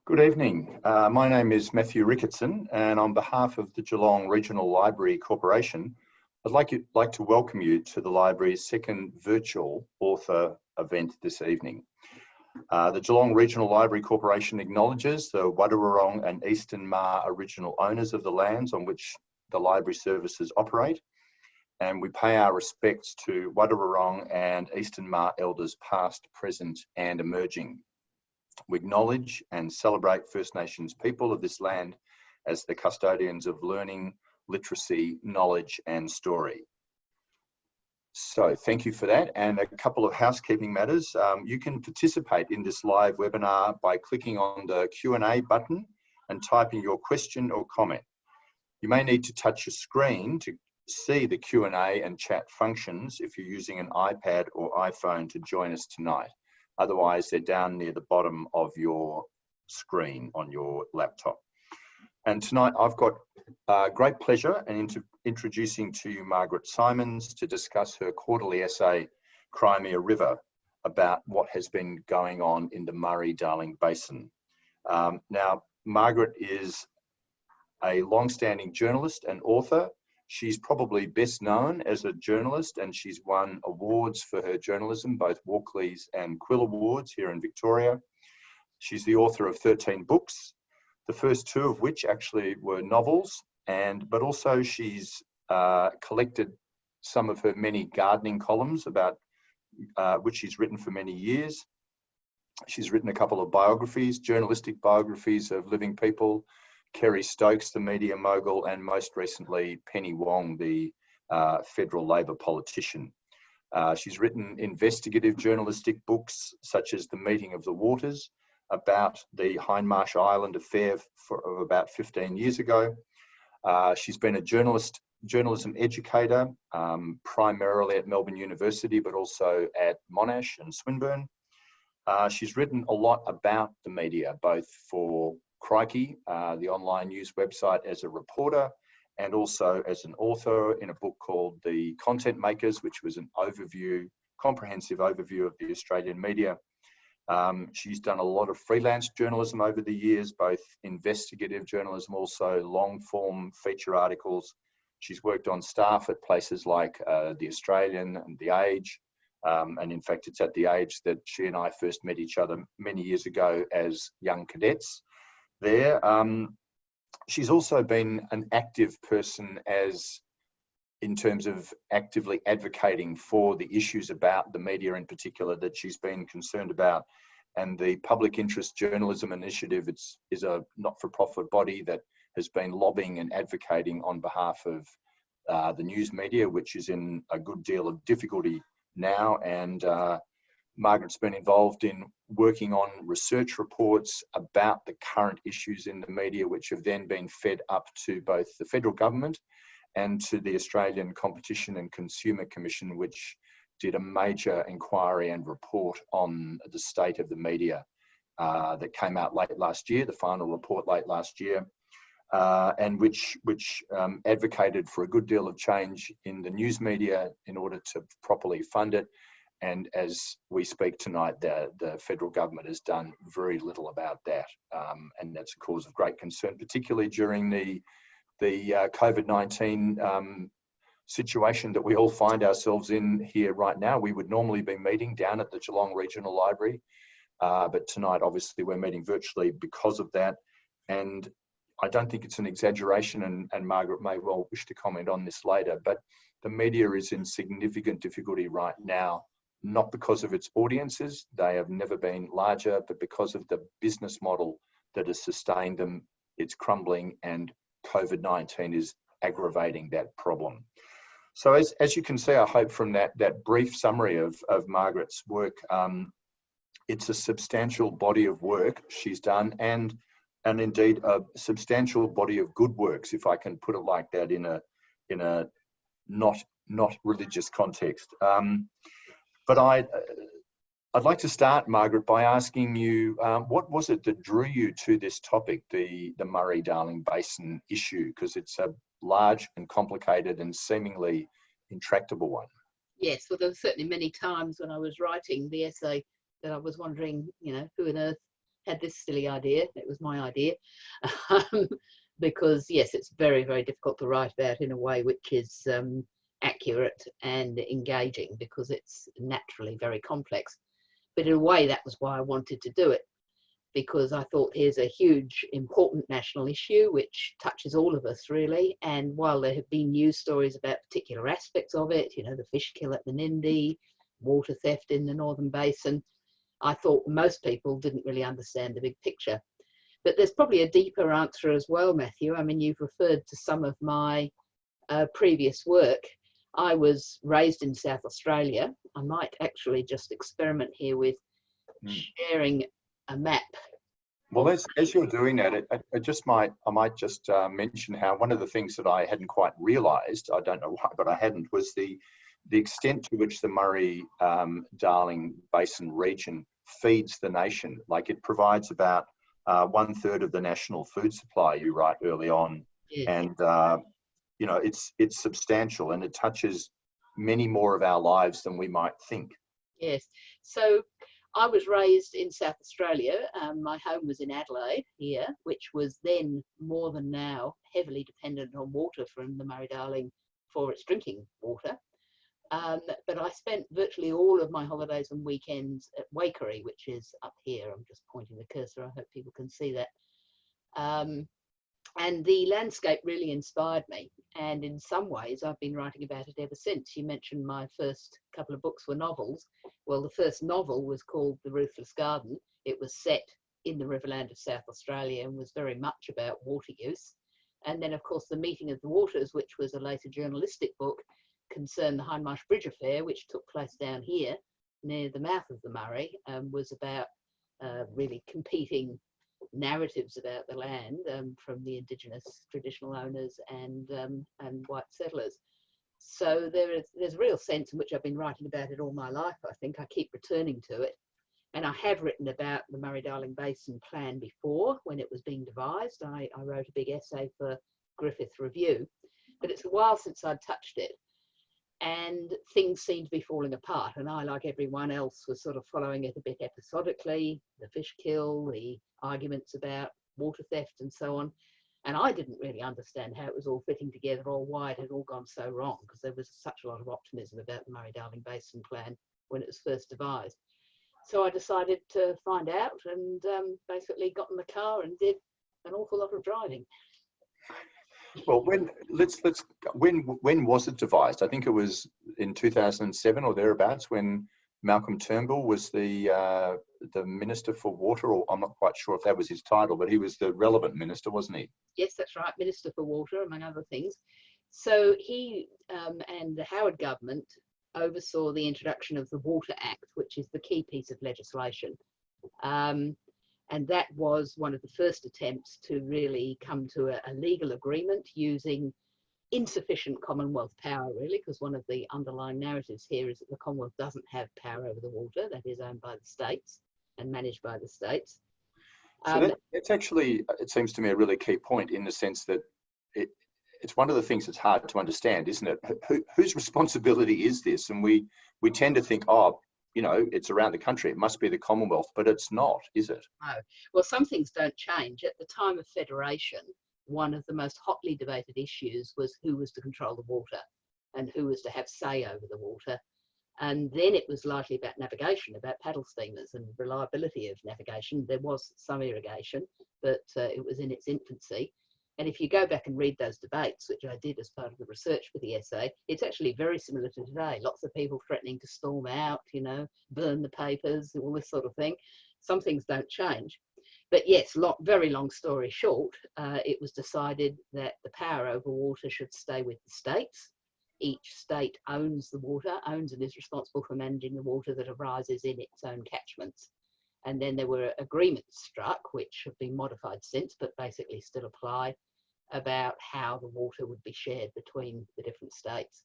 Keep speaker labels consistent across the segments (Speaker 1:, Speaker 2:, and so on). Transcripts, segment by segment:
Speaker 1: Good evening. My name is Matthew Ricketson, and on behalf of the Geelong Regional Library Corporation, I'd like to welcome you to the library's second virtual author event this evening. The Geelong Regional Library Corporation acknowledges the Wadawurrung and Eastern Ma original owners of the lands on which the library services operate, and we pay our respects to Wadawurrung and Eastern Ma elders past, present and emerging. We acknowledge and celebrate First Nations people of this land as the custodians of learning, literacy, knowledge and story. So thank you for that. And a couple of housekeeping matters. You can participate in this live webinar by clicking on the Q&A button and typing your question or comment. You may need to touch your screen to see the Q&A and chat functions if you're using an iPad or iPhone to join us tonight. Otherwise, they're down near the bottom of your screen on your laptop. And tonight I've got great pleasure in introducing to you Margaret Simons to discuss her quarterly essay, Crimea River, about what has been going on in the Murray-Darling Basin. Now, Margaret is a long-standing journalist and author. She's probably best known as a journalist, and she's won awards for her journalism, both Walkleys and Quill Awards here in Victoria. She's the author of 13 books, the first two of which actually were novels, but also she's collected some of her many gardening columns about which she's written for many years. She's written a couple of biographies, journalistic biographies of living people, Kerry Stokes, the media mogul, and most recently, Penny Wong, the federal Labor politician. She's written investigative journalistic books, such as The Meeting of the Waters, about the Hindmarsh Island affair of about 15 years ago. She's been a journalism educator, primarily at Melbourne University, but also at Monash and Swinburne. She's written a lot about the media, both for Crikey, the online news website, as a reporter, and also as an author in a book called The Content Makers, which was an comprehensive overview of the Australian media. She's done a lot of freelance journalism over the years, both investigative journalism, also long-form feature articles. She's worked on staff at places like The Australian and The Age, and in fact, it's at The Age that she and I first met each other many years ago as young cadets there. She's also been an active person in terms of actively advocating for the issues about the media in particular that she's been concerned about. And the Public Interest Journalism Initiative is a not-for-profit body that has been lobbying and advocating on behalf of the news media, which is in a good deal of difficulty now. And Margaret's been involved in working on research reports about the current issues in the media, which have then been fed up to both the federal government and to the Australian Competition and Consumer Commission, which did a major inquiry and report on the state of the media that came out late last year, the final report late last year, and which advocated for a good deal of change in the news media in order to properly fund it. And as we speak tonight, the federal government has done very little about that. And that's a cause of great concern, particularly during the COVID-19 situation that we all find ourselves in here right now. We would normally be meeting down at the Geelong Regional Library, but tonight, obviously, we're meeting virtually because of that. And I don't think it's an exaggeration, and Margaret may well wish to comment on this later, but the media is in significant difficulty right now, not because of its audiences, they have never been larger, but because of the business model that has sustained them. It's crumbling, and COVID-19 is aggravating that problem. So as you can see, I hope from that brief summary of Margaret's work, it's a substantial body of work she's done, and indeed a substantial body of good works, if I can put it like that, in a not not religious context. But I'd like to start, Margaret, by asking you, what was it that drew you to this topic, the Murray-Darling Basin issue? Because it's a large and complicated and seemingly intractable one.
Speaker 2: Yes, well, there were certainly many times when I was writing the essay that I was wondering, who on earth had this silly idea. It was my idea. Because, yes, it's very, very difficult to write about in a way which is accurate and engaging, because it's naturally very complex. But in a way, that was why I wanted to do it, because I thought here's a huge, important national issue which touches all of us, really. And while there have been news stories about particular aspects of it, the fish kill at the Nindi, water theft in the Northern Basin, I thought most people didn't really understand the big picture. But there's probably a deeper answer as well, Matthew. I mean, you've referred to some of my previous work. I was raised in South Australia. I might actually just experiment here with sharing a map.
Speaker 1: Well, as you're doing that, I might just mention how one of the things that I hadn't quite realised, I don't know why, but I hadn't, was the extent to which the Murray-Darling Basin region feeds the nation. Like, it provides about 1/3 of the national food supply, you write early on. Yes. And it's substantial, and it touches many more of our lives than we might think.
Speaker 2: Yes. So I was raised in South Australia. My home was in Adelaide here, which was then more than now heavily dependent on water from the Murray-Darling for its drinking water. But I spent virtually all of my holidays and weekends at Waikerie, which is up here. I'm just pointing the cursor. I hope people can see that. And the landscape really inspired me. And in some ways, I've been writing about it ever since. You mentioned my first couple of books were novels. Well, the first novel was called The Ruthless Garden. It was set in the Riverland of South Australia and was very much about water use. And then, of course, The Meeting of the Waters, which was a later journalistic book, concerned the Hindmarsh Bridge affair, which took place down here near the mouth of the Murray, was about really competing narratives about the land from the Indigenous traditional owners and white settlers. So there's a real sense in which I've been writing about it all my life. I think I keep returning to it. And I have written about the Murray-Darling Basin plan before, when it was being devised. I wrote a big essay for Griffith Review, but it's a while since I'd touched it. And things seem to be falling apart. And I, like everyone else, was sort of following it a bit episodically, the fish kill, the arguments about water theft and so on. And I didn't really understand how it was all fitting together or why it had all gone so wrong, because there was such a lot of optimism about the Murray-Darling Basin plan when it was first devised. So I decided to find out, and basically got in the car and did an awful lot of driving.
Speaker 1: Well, when was it devised? I think it was in 2007 or thereabouts, when Malcolm Turnbull was the Minister for Water, or I'm not quite sure if that was his title, but he was the relevant minister, wasn't he?
Speaker 2: Yes, that's right, Minister for Water, among other things. So he and the Howard government oversaw the introduction of the Water Act, which is the key piece of legislation. And that was one of the first attempts to really come to a legal agreement using insufficient Commonwealth power, really, because one of the underlying narratives here is that the Commonwealth doesn't have power over the water. That is owned by the states and managed by the states.
Speaker 1: So that's actually, it seems to me, a really key point, in the sense that it's one of the things that's hard to understand, isn't it? Whose responsibility is this? And we tend to think, it's around the country, it must be the Commonwealth, but it's not, is it?
Speaker 2: No. Well, some things don't change. At the time of Federation, one of the most hotly debated issues was who was to control the water and who was to have say over the water. And then it was largely about navigation, about paddle steamers and reliability of navigation. There was some irrigation, but it was in its infancy. And if you go back and read those debates, which I did as part of the research for the essay, it's actually very similar to today. Lots of people threatening to storm out, burn the papers, all this sort of thing. Some things don't change. But yes, very long story short, it was decided that the power over water should stay with the states. Each state owns the water, owns and is responsible for managing the water that arises in its own catchments. And then there were agreements struck, which have been modified since, but basically still apply, about how the water would be shared between the different states.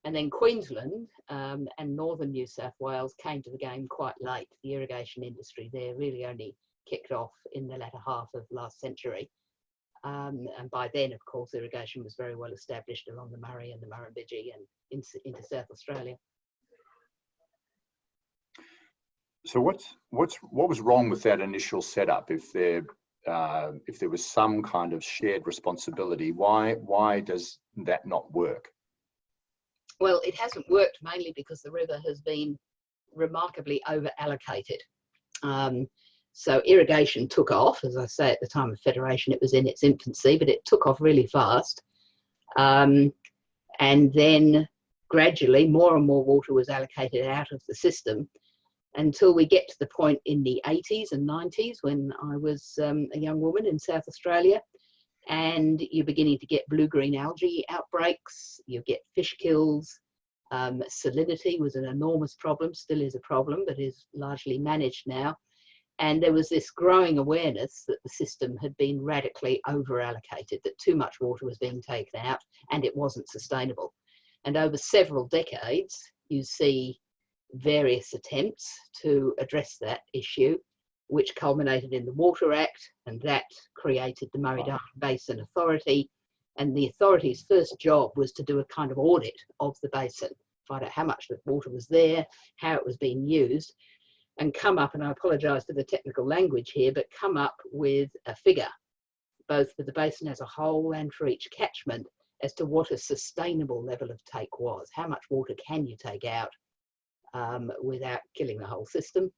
Speaker 2: And then Queensland and northern New South Wales came to the game quite late. The irrigation industry there really only kicked off in the latter half of last century. And by then, of course, irrigation was very well established along the Murray and the Murrumbidgee and into South Australia.
Speaker 1: So what was wrong with that initial setup? If there was some kind of shared responsibility, why does that not work?
Speaker 2: Well, it hasn't worked mainly because the river has been remarkably over allocated. So irrigation took off. As I say, at the time of Federation, it was in its infancy, but it took off really fast. And then gradually more and more water was allocated out of the system until we get to the point in the 80s and 90s when I was a young woman in South Australia, and you're beginning to get blue-green algae outbreaks, you get fish kills. Salinity was an enormous problem, still is a problem, but is largely managed now. And there was this growing awareness that the system had been radically over-allocated, that too much water was being taken out and it wasn't sustainable. And over several decades, you see various attempts to address that issue, which culminated in the Water Act, and that created the Murray-Darling Basin Authority. And the authority's first job was to do a kind of audit of the basin, find out how much the water was there, how it was being used, and come up, and I apologise for the technical language here, but come up with a figure, both for the basin as a whole and for each catchment, as to what a sustainable level of take was. How much water can you take out without killing the whole system?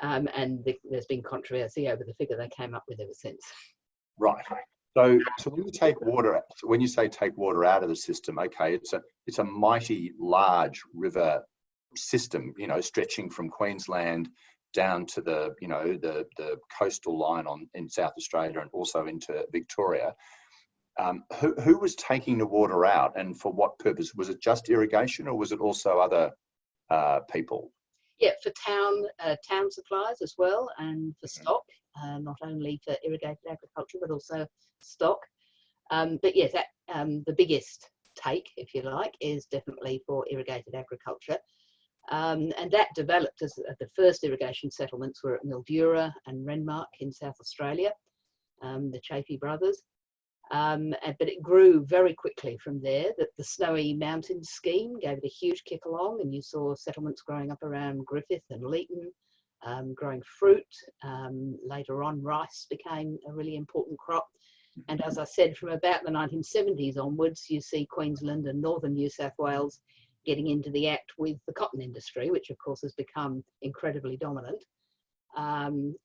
Speaker 2: And there's been controversy over the figure they came up with ever since.
Speaker 1: Right. So when you take water, when you say take water out of the system, okay, it's a mighty large river system, you know, stretching from Queensland down to the, you know, the coastal line in South Australia and also into Victoria. Who was taking the water out, and for what purpose? Was it just irrigation, or was it also other people?
Speaker 2: Yeah, for town supplies as well, and for stock, not only for irrigated agriculture, but also stock. But yes, the biggest take, if you like, is definitely for irrigated agriculture. And that developed as the first irrigation settlements were at Mildura and Renmark in South Australia, the Chaffey brothers. But it grew very quickly from there. That the Snowy Mountains scheme gave it a huge kick along, and you saw settlements growing up around Griffith and Leeton, growing fruit. Later on, rice became a really important crop. And as I said, from about the 1970s onwards, you see Queensland and northern New South Wales getting into the act with the cotton industry, which of course has become incredibly dominant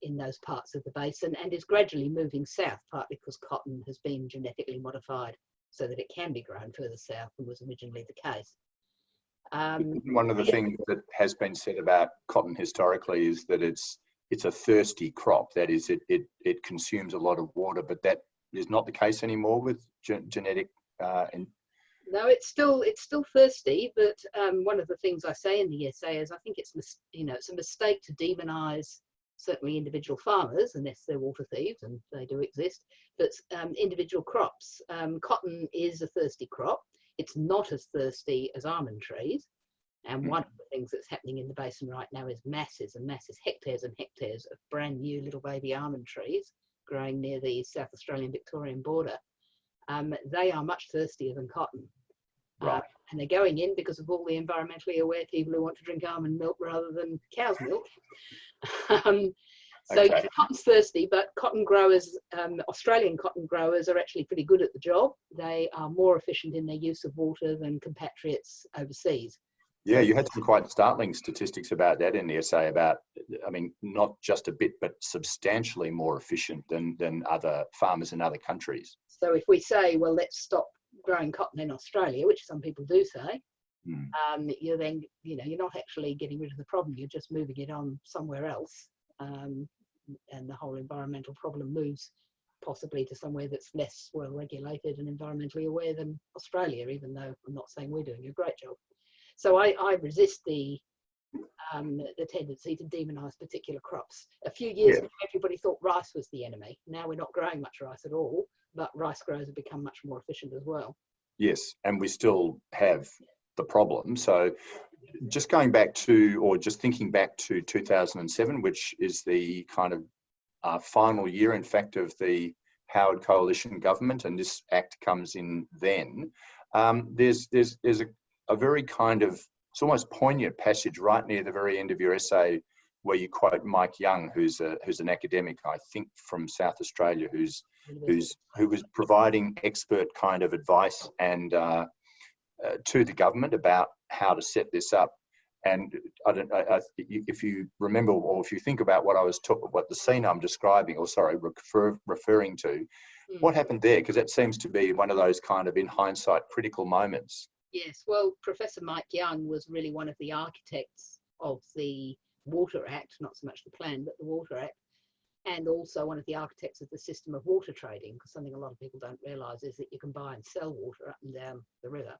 Speaker 2: in those parts of the basin, and is gradually moving south, partly because cotton has been genetically modified so that it can be grown further south than was originally the case.
Speaker 1: One of the things that has been said about cotton historically is that it's a thirsty crop. That is, it consumes a lot of water, but that is not the case anymore with genetic.
Speaker 2: No, it's still thirsty, but one of the things I say in the essay is I think it's a mistake to demonise certainly individual farmers, unless they're water thieves, and they do exist, but individual crops. Cotton is a thirsty crop. It's not as thirsty as almond trees. And one of the things that's happening in the basin right now is masses and masses, hectares and hectares of brand new little baby almond trees growing near the South Australian-Victorian border. They are much thirstier than cotton.
Speaker 1: Right.
Speaker 2: And they're going in because of all the environmentally aware people who want to drink almond milk rather than cow's milk. So
Speaker 1: Okay.
Speaker 2: cotton's thirsty, but cotton growers, Australian cotton growers, are actually pretty good at the job. They are more efficient in their use of water than compatriots overseas.
Speaker 1: Yeah, you had some quite startling statistics about that in the essay about, I mean, not just a bit, but substantially more efficient than other farmers in other countries.
Speaker 2: So if we say, well, let's stop growing cotton in Australia, which some people do say, you're then, you're not actually getting rid of the problem, you're just moving it on somewhere else. And the whole environmental problem moves possibly to somewhere that's less well regulated and environmentally aware than Australia, even though I'm not saying we're doing a great job. So I resist the tendency to demonise particular crops. A few years ago, everybody thought rice was the enemy. Now we're not growing much rice at all, but rice growers have become much more efficient as well.
Speaker 1: Yes, and we still have the problem. So just going back to, or just thinking back to 2007, which is the kind of final year, in fact, of the Howard Coalition government, and this act comes in then, there's a very kind of, it's almost poignant passage right near the very end of your essay where you quote Mike Young, who's an academic, I think, from South Australia, who was providing expert kind of advice and to the government about how to set this up. And if you remember, or if you think about what what the scene I'm describing, or sorry, referring to, what happened there? Because that seems to be one of those kind of, in hindsight, critical moments.
Speaker 2: Yes, well, Professor Mike Young was really one of the architects of the Water Act, not so much the plan, but the Water Act, and also one of the architects of the system of water trading, because something a lot of people don't realise is that you can buy and sell water up and down the river.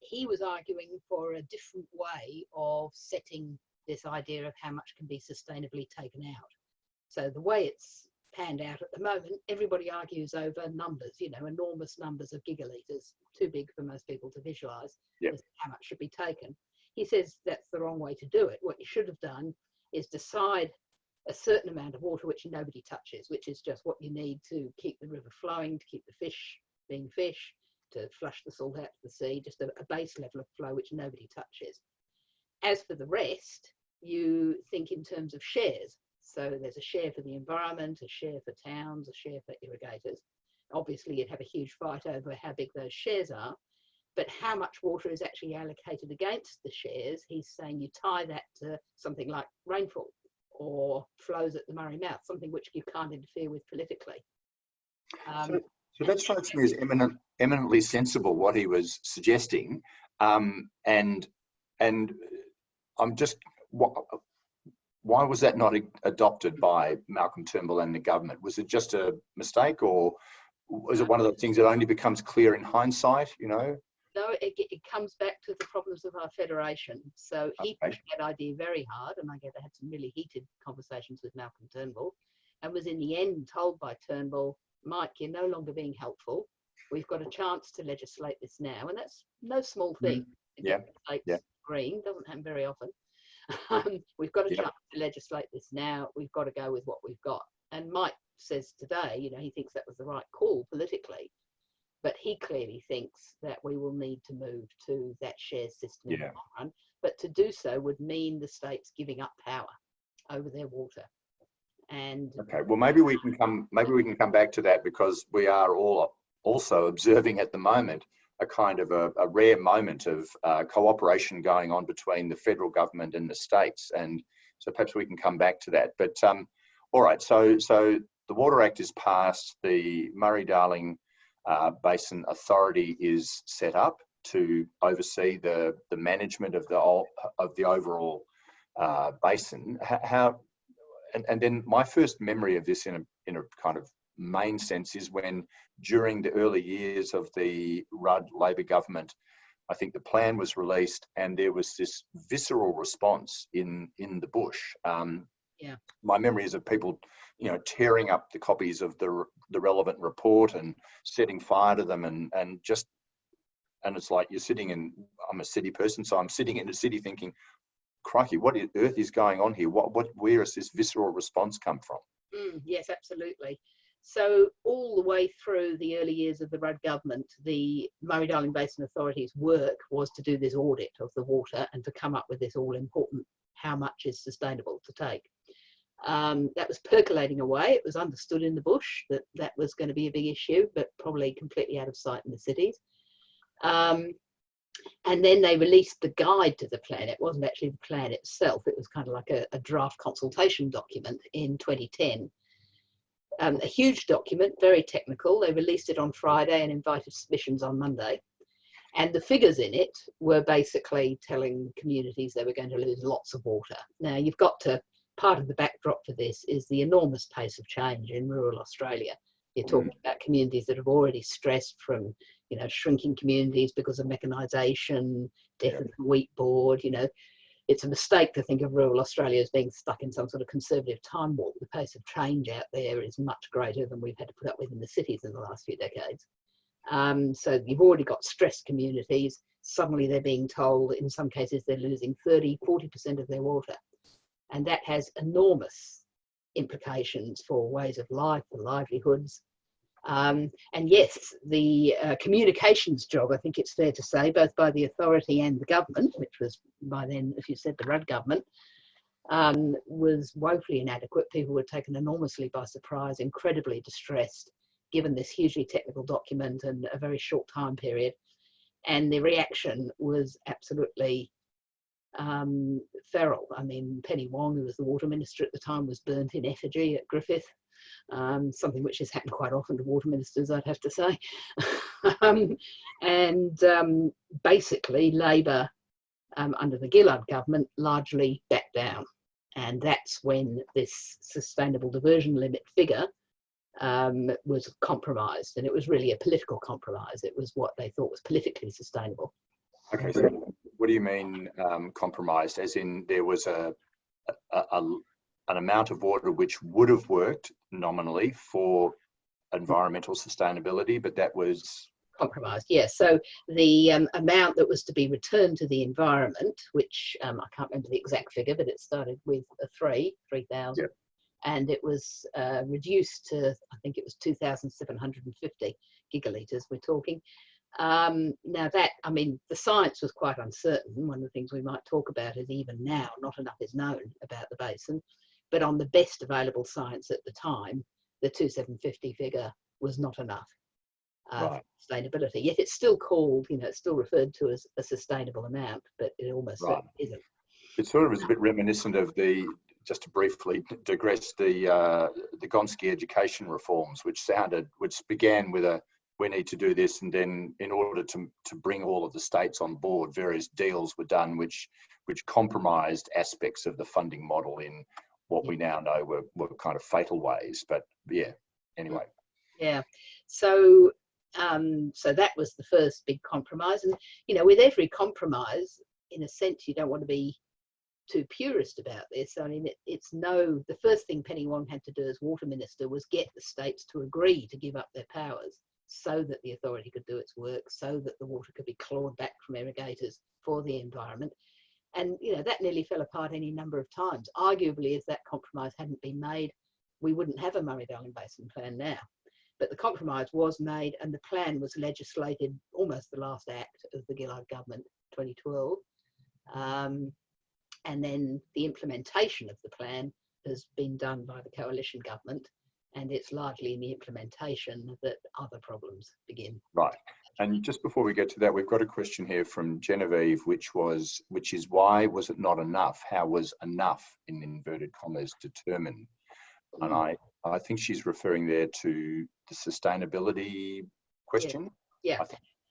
Speaker 2: He was arguing for a different way of setting this idea of how much can be sustainably taken out. So the way it's panned out at the moment, everybody argues over numbers, you know, enormous numbers of gigalitres, too big for most people to visualise how much should be taken. He says that's the wrong way to do it. What you should have done is decide a certain amount of water which nobody touches, which is just what you need to keep the river flowing, to keep the fish being fish, to flush the salt out to the sea, just a base level of flow which nobody touches. As for the rest, you think in terms of shares. So there's a share for the environment, a share for towns, a share for irrigators. Obviously, you'd have a huge fight over how big those shares are, but how much water is actually allocated against the shares, he's saying you tie that to something like rainfall or flows at the Murray Mouth, something which you can't interfere with politically.
Speaker 1: So that strikes me as eminently sensible, what he was suggesting, and I'm just, why was that not adopted by Malcolm Turnbull and the government? Was it just a mistake, or was it one of the things that only becomes clear in hindsight, you know?
Speaker 2: No, it comes back to the problems of our federation. So he pushed that idea very hard, and I had some really heated conversations with Malcolm Turnbull, and was in the end told by Turnbull, Mike, you're no longer being helpful. We've got a chance to legislate this now, and that's no small thing. Green doesn't happen very often. We've got a chance to legislate this now. We've got to go with what we've got. And Mike says today, you know, he thinks that was the right call politically, but he clearly thinks that we will need to move to that share system in the long run. But to do so would mean the states giving up power over their water. And
Speaker 1: okay, well, maybe we can come back to that, because we are all also observing at the moment a kind of a rare moment of cooperation going on between the federal government and the states, and so perhaps we can come back to that. But all right, so the Water Act is passed. The Murray-Darling Basin Authority is set up to oversee the management of the overall basin. And then my first memory of this in a kind of main sense is when, during the early years of the Rudd Labor government, I think the plan was released, and there was this visceral response in the bush. My memory is of people, you know, tearing up the copies of the relevant report and setting fire to them, and it's like you're sitting in. I'm a city person, so I'm sitting in the city thinking, crikey, what on earth is going on here? Where has this visceral response come from?
Speaker 2: Yes, absolutely. So all the way through the early years of the Rudd government, the Murray-Darling Basin Authority's work was to do this audit of the water and to come up with this all-important how much is sustainable to take. That was percolating away. It was understood in the bush that that was going to be a big issue, but probably completely out of sight in the cities. And then they released the guide to the plan. It wasn't actually the plan itself. It was kind of like a draft consultation document in 2010. A huge document, very technical. They released it on Friday and invited submissions on Monday. And the figures in it were basically telling communities they were going to lose lots of water. Now, you've got to, part of the backdrop for this is the enormous pace of change in rural Australia. You're talking about communities that have already stressed from, you know, shrinking communities because of mechanisation, death of the wheat board. You know, it's a mistake to think of rural Australia as being stuck in some sort of conservative time warp. The pace of change out there is much greater than we've had to put up with in the cities in the last few decades. So you've already got stressed communities. suddenly they're being told in some cases they're losing 30–40% of their water. And that has enormous implications for ways of life, for livelihoods. And yes, the communications job, I think it's fair to say, both by the authority and the government, which was by then, as you said, the Rudd government, was woefully inadequate. People were taken enormously by surprise, incredibly distressed, given this hugely technical document and a very short time period. And the reaction was absolutely feral. I mean, Penny Wong, who was the water minister at the time, was burnt in effigy at Griffith, something which has happened quite often to water ministers, I'd have to say. Basically, Labor, under the Gillard government, largely backed down. And that's when this sustainable diversion limit figure was compromised. And it was really a political compromise. It was what they thought was politically sustainable.
Speaker 1: Okay, so what do you mean compromised? As in there was an amount of water which would have worked nominally for environmental sustainability, but that was
Speaker 2: compromised, yes. So the amount that was to be returned to the environment, which I can't remember the exact figure, but it started with a 3,000,
Speaker 1: yep.
Speaker 2: And it was reduced to, I think it was 2,750 gigalitres we're talking. Now that, I mean, the science was quite uncertain. One of the things we might talk about is even now, not enough is known about the basin, but on the best available science at the time, the 2,750 figure was not enough.
Speaker 1: Right.
Speaker 2: Sustainability, yet it's still called, it's still referred to as a sustainable amount, but it almost certainly isn't.
Speaker 1: It sort of is a bit reminiscent of just to briefly digress, the Gonski education reforms, which began with we need to do this, and then in order to bring all of the states on board, various deals were done which compromised aspects of the funding model in what we now know were kind of fatal ways. But yeah, anyway.
Speaker 2: Yeah, so that was the first big compromise. And, with every compromise, in a sense, you don't want to be too purist about this. I mean, the first thing Penny Wong had to do as water minister was get the states to agree to give up their powers so that the authority could do its work, so that the water could be clawed back from irrigators for the environment. And, that nearly fell apart any number of times. Arguably, if that compromise hadn't been made, we wouldn't have a Murray-Darling Basin plan now. But the compromise was made, and the plan was legislated, almost the last act of the Gillard government, 2012. And then the implementation of the plan has been done by the coalition government, and it's largely in the implementation that other problems begin.
Speaker 1: Right. And just before we get to that, we've got a question here from Genevieve, which is why was it not enough? How was enough, in inverted commas, determined? And I think she's referring there to the sustainability question.
Speaker 2: Yeah.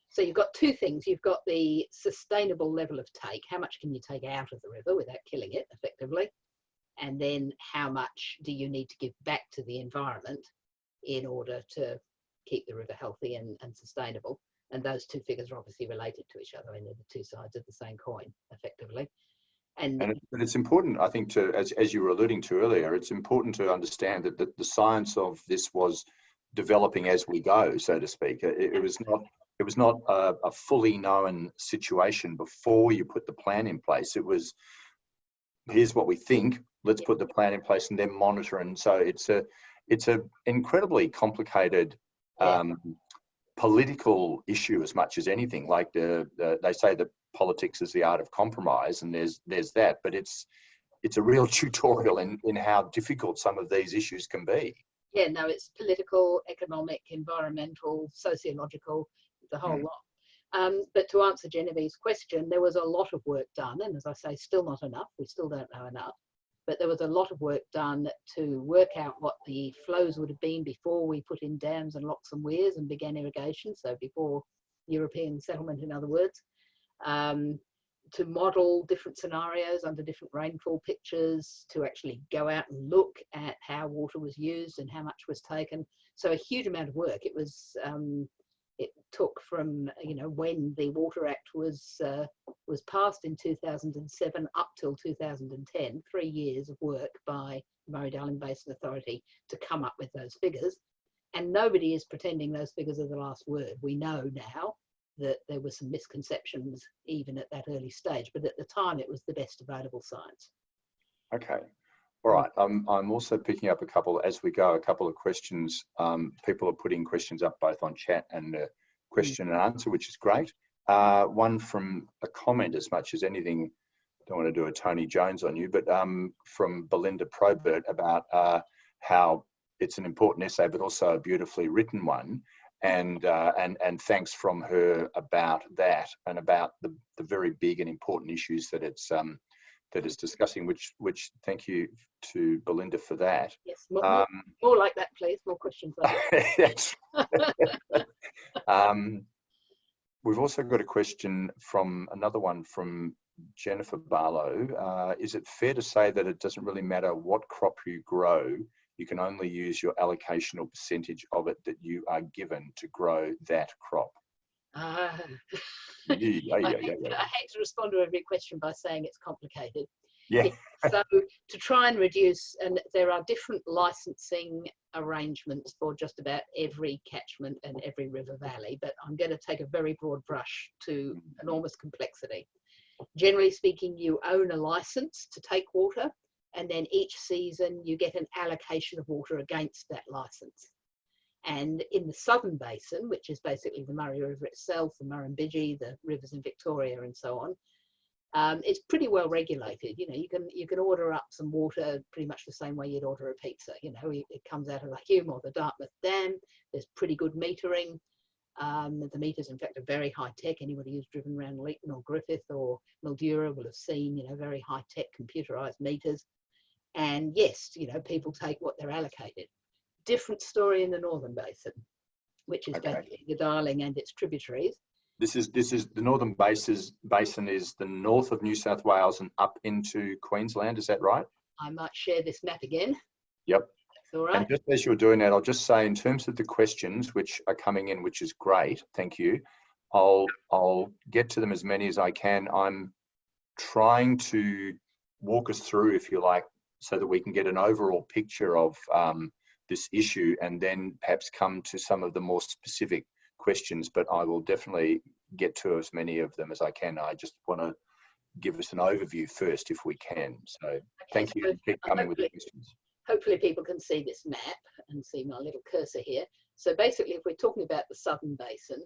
Speaker 2: So you've got two things. You've got the sustainable level of take. How much can you take out of the river without killing it effectively? And then how much do you need to give back to the environment in order to keep the river healthy and sustainable? And those two figures are obviously related to each other, and they're the two sides of the same coin, effectively. And
Speaker 1: it's important, I think, as you were alluding to earlier, it's important to understand that the science of this was developing as we go, so to speak. It was not a fully known situation before you put the plan in place. It was, here's what we think, let's put the plan in place and then monitor. And so it's a incredibly complicated political issue as much as anything. Like they say that politics is the art of compromise, and there's that, but it's a real tutorial in how difficult some of these issues can be.
Speaker 2: Yeah, no, it's political, economic, environmental, sociological, the whole lot. But to answer Genevieve's question, there was a lot of work done, and as I say, still not enough. We still don't know enough. But there was a lot of work done to work out what the flows would have been before we put in dams and locks and weirs and began irrigation, so before European settlement, in other words, to model different scenarios under different rainfall pictures, to actually go out and look at how water was used and how much was taken. So a huge amount of work. It was it took from when the Water Act was passed in 2007 up till 2010, 3 years of work by the Murray-Darling Basin Authority to come up with those figures. And nobody is pretending those figures are the last word. We know now that there were some misconceptions even at that early stage, but at the time it was the best available science.
Speaker 1: Okay. All right. I'm also picking up a couple of questions. People are putting questions up both on chat and question and answer, which is great. One from a comment as much as anything. Don't want to do a Tony Jones on you, but from Belinda Probert about how it's an important essay, but also a beautifully written one. And thanks from her about that and about the very big and important issues that it's discussing, which thank you to Belinda for that.
Speaker 2: Yes, more like that, please. More questions like
Speaker 1: that. We've also got a question from another one from Jennifer Barlow. Is it fair to say that it doesn't really matter what crop you grow, you can only use your allocation or percentage of it that you are given to grow that crop?
Speaker 2: I hate to respond to every question by saying it's complicated.
Speaker 1: Yeah.
Speaker 2: So to try and reduce, and there are different licensing arrangements for just about every catchment and every river valley, but I'm going to take a very broad brush to enormous complexity. Generally speaking, you own a license to take water, and then each season you get an allocation of water against that license. And in the Southern Basin, which is basically the Murray River itself, the Murrumbidgee, the rivers in Victoria and so on, it's pretty well regulated. You know, you can order up some water pretty much the same way you'd order a pizza. You know, it comes out of the Hume or the Dartmouth Dam. There's pretty good metering. The meters, in fact, are very high tech. Anybody who's driven around Leeton or Griffith or Mildura will have seen, you know, very high tech computerized meters. And yes, you know, people take what they're allocated. Different story in the Northern Basin, which is basically the Darling and its tributaries.
Speaker 1: This is the Northern Basin is the north of New South Wales and up into Queensland. Is that right?
Speaker 2: I might share this map again.
Speaker 1: Yep.
Speaker 2: That's all right.
Speaker 1: And just as you're doing that, I'll just say in terms of the questions which are coming in, which is great, thank you. I'll get to them as many as I can. I'm trying to walk us through, if you like, so that we can get an overall picture of this issue and then perhaps come to some of the more specific questions, but I will definitely get to as many of them as I can. I just want to give us an overview first if we can. So thank you. Keep coming with the questions.
Speaker 2: Hopefully people can see this map and see my little cursor here. So basically, if we're talking about the Southern Basin,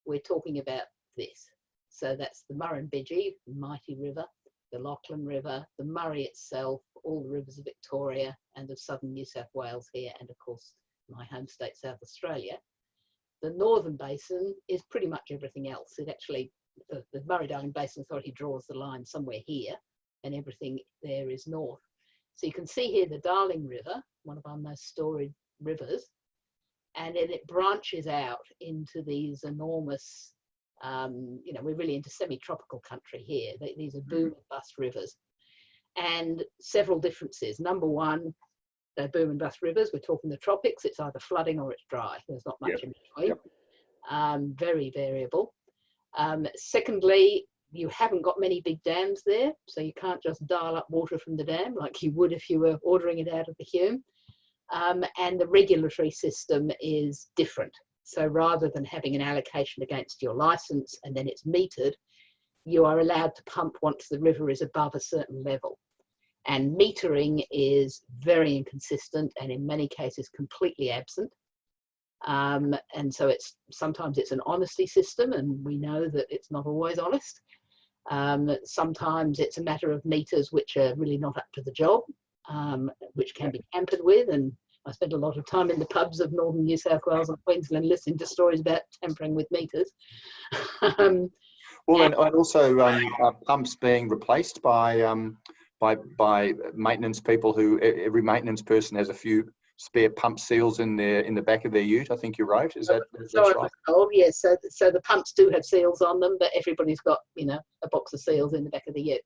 Speaker 2: we're talking about this. So that's the Murrumbidgee, the mighty river, the Lachlan River, the Murray itself, all the rivers of Victoria and of southern New South Wales here, and of course my home state, South Australia. The Northern Basin is pretty much everything else. It actually, the Murray-Darling Basin Authority draws the line somewhere here, and everything there is north. So you can see here the Darling River, one of our most storied rivers, and then it branches out into these enormous, you know, we're really into semi-tropical country here. These are boom and bust rivers. And several differences. Number one, they're boom and bust rivers. We're talking the tropics. It's either flooding or it's dry. There's not much in between. Very variable. Secondly, you haven't got many big dams there, so you can't just dial up water from the dam like you would if you were ordering it out of the Hume. And the regulatory system is different. So rather than having an allocation against your license and then it's metered, you are allowed to pump once the river is above a certain level. And metering is very inconsistent and in many cases completely absent. And so sometimes it's an honesty system, and we know that it's not always honest. Sometimes it's a matter of meters which are really not up to the job, which can be tampered with. And I spent a lot of time in the pubs of northern New South Wales and Queensland listening to stories about tampering with meters.
Speaker 1: Well, and also pumps being replaced by maintenance people who every maintenance person has a few spare pump seals in the back of their ute. I think you wrote. Is that right?
Speaker 2: Oh yes. So the pumps do have seals on them, but everybody's got, you know, a box of seals in the back of the ute.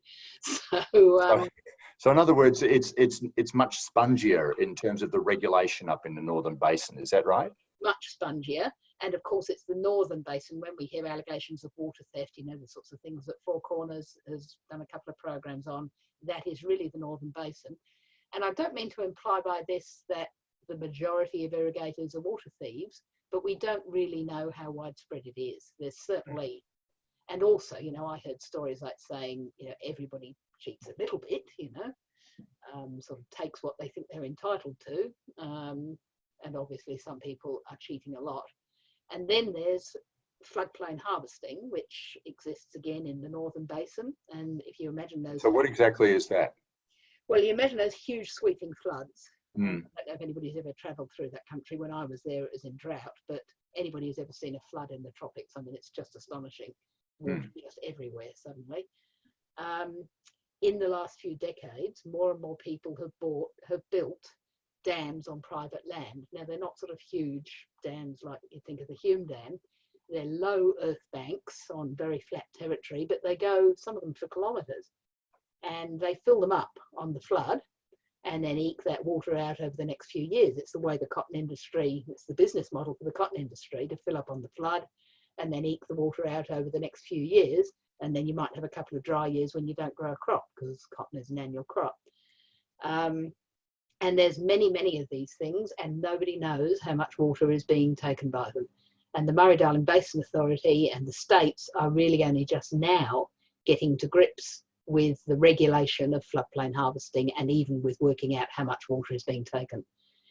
Speaker 2: So
Speaker 1: in other words, it's much spongier in terms of the regulation up in the Northern Basin. Is that right?
Speaker 2: Much spongier. And of course, it's the Northern Basin. When we hear allegations of water theft, you know, the sorts of things that Four Corners has done a couple of programs on, that is really the Northern Basin. And I don't mean to imply by this that the majority of irrigators are water thieves, but we don't really know how widespread it is. There's certainly, and also, you know, I heard stories like saying, you know, everybody cheats a little bit, you know, sort of takes what they think they're entitled to. And obviously some people are cheating a lot. And then there's floodplain harvesting, which exists again in the Northern Basin. And if you imagine those...
Speaker 1: So what exactly is that?
Speaker 2: Well, you imagine those huge sweeping floods. I
Speaker 1: Mm.
Speaker 2: don't know if anybody's ever travelled through that country. When I was there, it was in drought, but anybody who's ever seen a flood in the tropics, I mean, it's just astonishing. Water just everywhere suddenly. In the last few decades, more and more people have built dams on private land. Now, they're not sort of huge dams like you think of the Hume Dam. They're low earth banks on very flat territory, but they go, some of them, for kilometres. And they fill them up on the flood and then eke that water out over the next few years. It's the way the cotton industry, it's the business model for the cotton industry, to fill up on the flood and then eke the water out over the next few years. And then you might have a couple of dry years when you don't grow a crop, because cotton is an annual crop. And there's many, many of these things, and nobody knows how much water is being taken by them. And the Murray-Darling Basin Authority and the states are really only just now getting to grips with the regulation of floodplain harvesting, and even with working out how much water is being taken.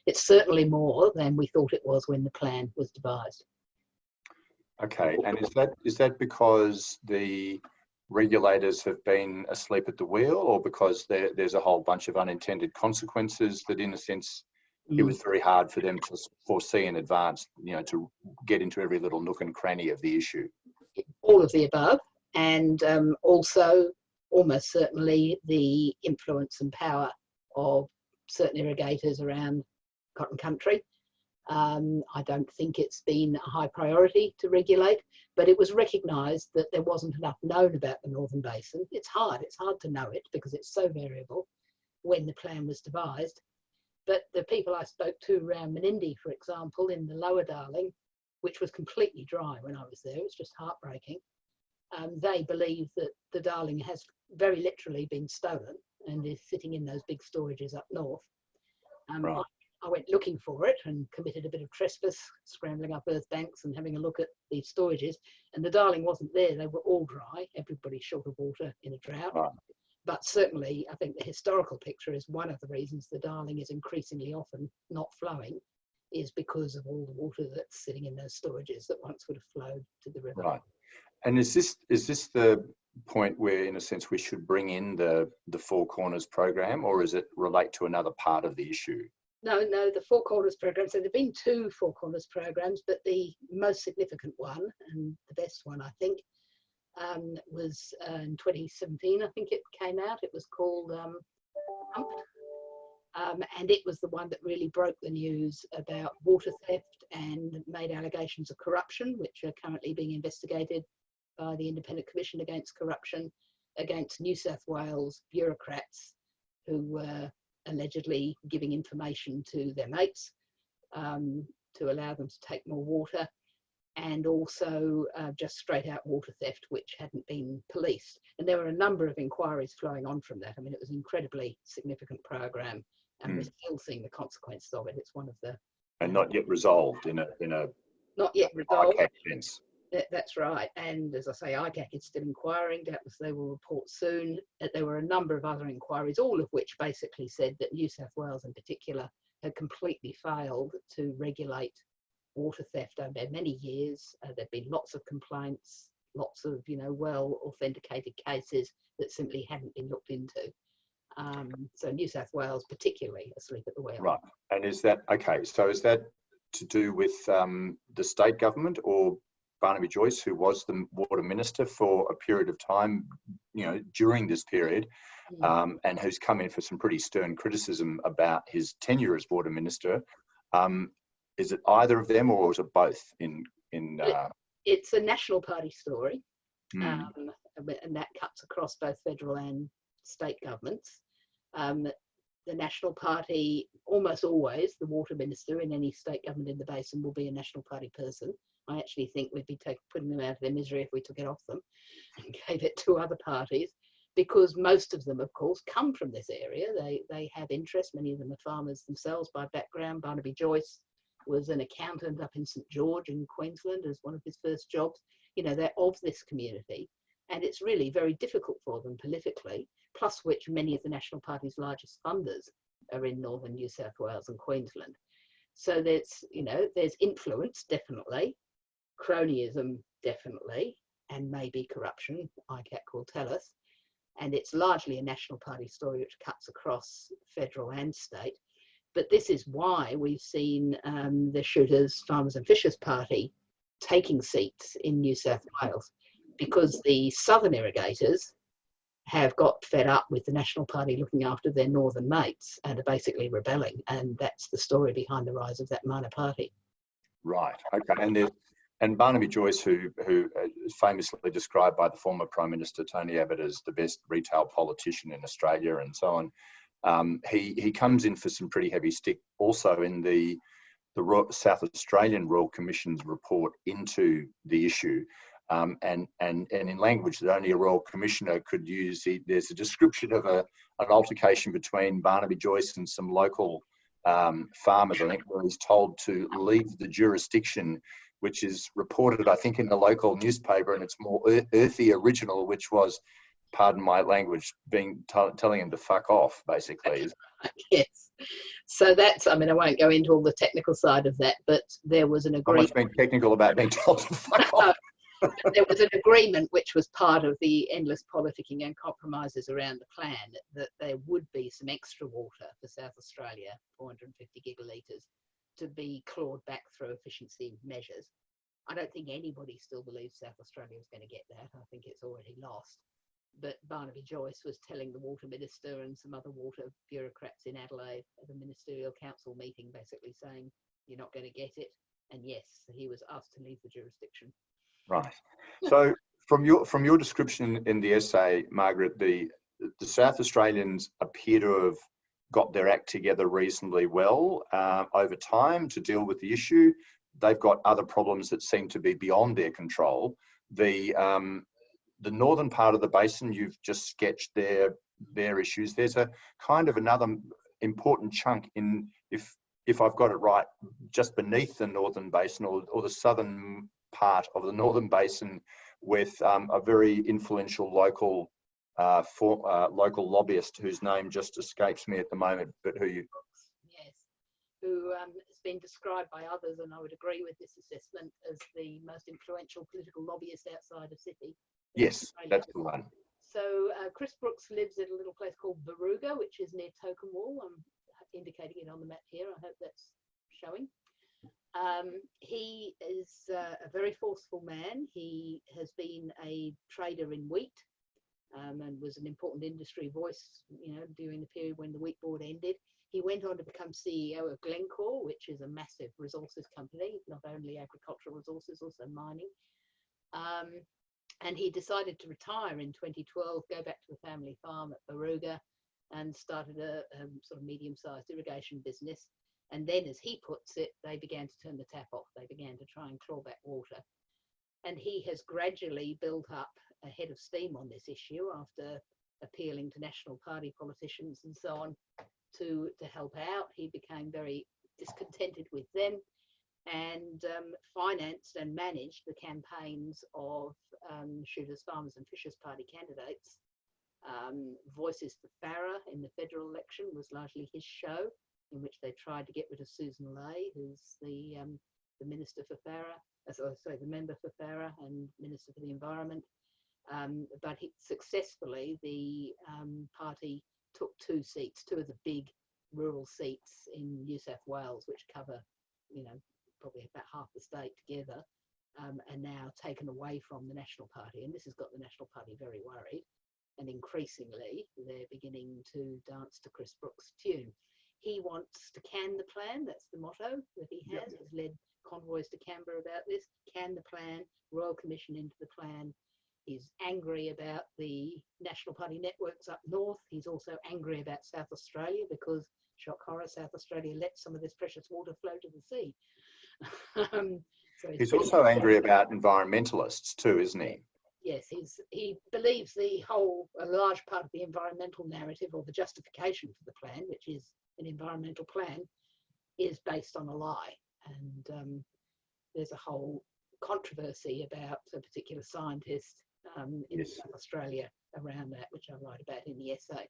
Speaker 2: It's certainly more than we thought it was when the plan was devised.
Speaker 1: Okay, and is that because the regulators have been asleep at the wheel, or because there's a whole bunch of unintended consequences that, in a sense, it was very hard for them to foresee in advance, you know, to get into every little nook and cranny of the issue?
Speaker 2: All of the above, and also almost certainly the influence and power of certain irrigators around cotton country. I don't think it's been a high priority to regulate, but it was recognised that there wasn't enough known about the Northern Basin. It's hard to know it because it's so variable when the plan was devised. But the people I spoke to around Menindee, for example, in the Lower Darling, which was completely dry when I was there, it was just heartbreaking. They believe that the Darling has very literally been stolen and is sitting in those big storages up north.
Speaker 1: Right.
Speaker 2: I went looking for it and committed a bit of trespass, scrambling up earth banks and having a look at these storages. And the Darling wasn't there. They were all dry. Everybody's short of water in a drought. Right. But certainly, I think the historical picture is one of the reasons the Darling is increasingly often not flowing, is because of all the water that's sitting in those storages that once would have flowed to the river.
Speaker 1: Right. And is this the point where, in a sense, we should bring in the Four Corners program, or is it relate to another part of the issue?
Speaker 2: No, the Four Corners program. So there have been two Four Corners programs, but the most significant one, and the best one, I think, was in 2017, I think it came out. It was called and it was the one that really broke the news about water theft and made allegations of corruption, which are currently being investigated by the Independent Commission Against Corruption against New South Wales bureaucrats who were allegedly giving information to their mates to allow them to take more water, and also just straight out water theft, which hadn't been policed. And there were a number of inquiries flowing on from that. I mean, it was an incredibly significant program, and we're still seeing the consequences of it. It's one of the...
Speaker 1: And not yet resolved in a
Speaker 2: not yet resolved.
Speaker 1: Sense.
Speaker 2: That's right. And as I say, ICAC is still inquiring. Doubtless they will report soon. There were a number of other inquiries, all of which basically said that New South Wales in particular had completely failed to regulate water theft over many years. There've been lots of complaints, lots of, you know, well authenticated cases that simply hadn't been looked into. So New South Wales particularly asleep at the wheel.
Speaker 1: Right. And is that okay? So is that to do with the state government or Barnaby Joyce, who was the water minister for a period of time, you know, during this period, and who's come in for some pretty stern criticism about his tenure as water minister? Is it either of them, or is it both? It's
Speaker 2: a National Party story, and that cuts across both federal and state governments. The National Party, almost always, the water minister in any state government in the basin will be a National Party person. I actually think we'd be putting them out of their misery if we took it off them and gave it to other parties, because most of them, of course, come from this area. They have interest. Many of them are farmers themselves by background. Barnaby Joyce was an accountant up in St George in Queensland as one of his first jobs. You know, they're of this community, and it's really very difficult for them politically, plus which many of the National Party's largest funders are in northern New South Wales and Queensland. So there's, you know, there's influence, definitely, cronyism, definitely, and maybe corruption, ICAC will tell us. And it's largely a National Party story which cuts across federal and state. But this is why we've seen the Shooters, Farmers and Fishers Party taking seats in New South Wales, because the southern irrigators have got fed up with the National Party looking after their northern mates and are basically rebelling. And that's the story behind the rise of that minor party.
Speaker 1: Right. Okay. And Barnaby Joyce, who is famously described by the former Prime Minister Tony Abbott as the best retail politician in Australia and so on, he comes in for some pretty heavy stick also in the South Australian Royal Commission's report into the issue. And in language that only a Royal Commissioner could use, there's a description of an altercation between Barnaby Joyce and some local farmers, I think, where he's told to leave the jurisdiction, which is reported, I think, in the local newspaper, and it's more earthy original, which was, pardon my language, telling him to fuck off, basically.
Speaker 2: Yes. So that's, I mean, I won't go into all the technical side of that, but there was an agreement.
Speaker 1: How much being technical about being told to fuck off?
Speaker 2: There was an agreement which was part of the endless politicking and compromises around the plan that there would be some extra water for South Australia, 450 gigalitres, to be clawed back through efficiency measures. I don't think anybody still believes South Australia is going to get that. I think it's already lost. But Barnaby Joyce was telling the Water Minister and some other water bureaucrats in Adelaide at a ministerial council meeting, basically saying, you're not going to get it. And yes, he was asked to leave the jurisdiction.
Speaker 1: Right. So from your description in the essay, Margaret, the South Australians appear to have got their act together reasonably well over time to deal with the issue. They've got other problems that seem to be beyond their control. The northern part of the basin, you've just sketched their issues. There's a kind of another important chunk in, if I've got it right, just beneath the northern basin or the southern part of the northern basin, with a very influential local lobbyist whose name just escapes me at the moment, but who you...
Speaker 2: Yes, who has been described by others, and I would agree with this assessment, as the most influential political lobbyist outside of Sydney.
Speaker 1: Yes, that's the one.
Speaker 2: So Chris Brooks lives at a little place called Baruga, which is near Tokemwal. I'm indicating it on the map here. I hope that's showing. He is a very forceful man. He has been a trader in wheat and was an important industry voice, you know, during the period when the wheat board ended. He went on to become CEO of Glencore, which is a massive resources company, not only agricultural resources, also mining. And he decided to retire in 2012, go back to the family farm at Baruga, and started a sort of medium-sized irrigation business. And then, as he puts it, they began to turn the tap off. They began to try and claw back water. And he has gradually built up a head of steam on this issue after appealing to National Party politicians and so on to help out. He became very discontented with them and financed and managed the campaigns of Shooters, Farmers and Fishers Party candidates. Voices for Farrer in the federal election was largely his show, in which they tried to get rid of Susan Lay, who's the Minister for Farrer, the Member for Farrer and Minister for the Environment. But successfully, the party took two of the big rural seats in New South Wales, which cover, you know, probably about half the state together, and now taken away from the National Party. And this has got the National Party very worried. And increasingly, they're beginning to dance to Chris Brooks' tune. He wants to can the plan. That's the motto that he has. Yep. He's led convoys to Canberra about this. Can the plan, Royal Commission into the plan. He's angry about the National Party networks up north. He's also angry about South Australia because, shock horror, South Australia let some of this precious water flow to the sea. So he's also angry about environmentalists too, isn't he? Yes, he believes a large part of the environmental narrative, or the justification for the plan, which is an environmental plan, is based on a lie. And there's a whole controversy about a particular scientist in South Australia around that, which I write about in the essay.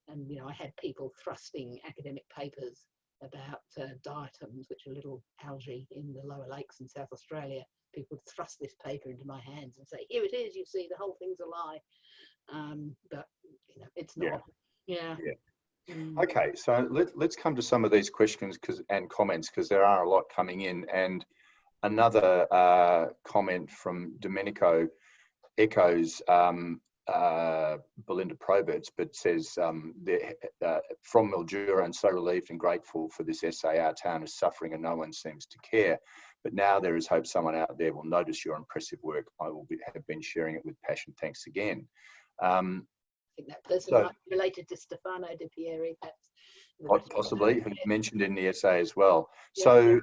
Speaker 2: And, you know, I had people thrusting academic papers about diatoms, which are little algae in the lower lakes in South Australia. People would thrust this paper into my hands and say, here it is, you see, the whole thing's a lie. But, you know, it's not. Yeah.
Speaker 1: Okay, so let's come to some of these questions and comments, because there are a lot coming in. And another comment from Domenico echoes Belinda Probert's, but says from Mildura, and so relieved and grateful for this essay. Our town is suffering and no one seems to care. But now there is hope someone out there will notice your impressive work. I have been sharing it with passion. Thanks again.
Speaker 2: I think that person might be related to Stefano De Pieri, perhaps.
Speaker 1: Possibly, who's mentioned in the essay as well. Yeah. So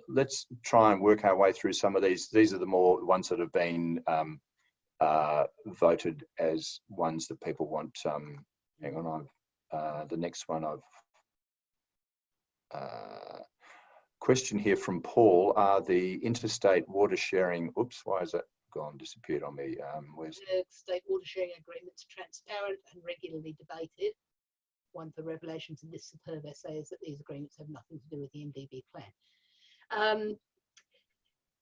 Speaker 1: let's try and work our way through some of these. These are the more ones that have been voted as ones that people want. Hang on, the next one question here from Paul. Are the interstate water sharing, oops, why is that disappeared on me?
Speaker 2: Where's the state water sharing agreements transparent and regularly debated? One of the revelations in this superb essay is that these agreements have nothing to do with the MDB plan.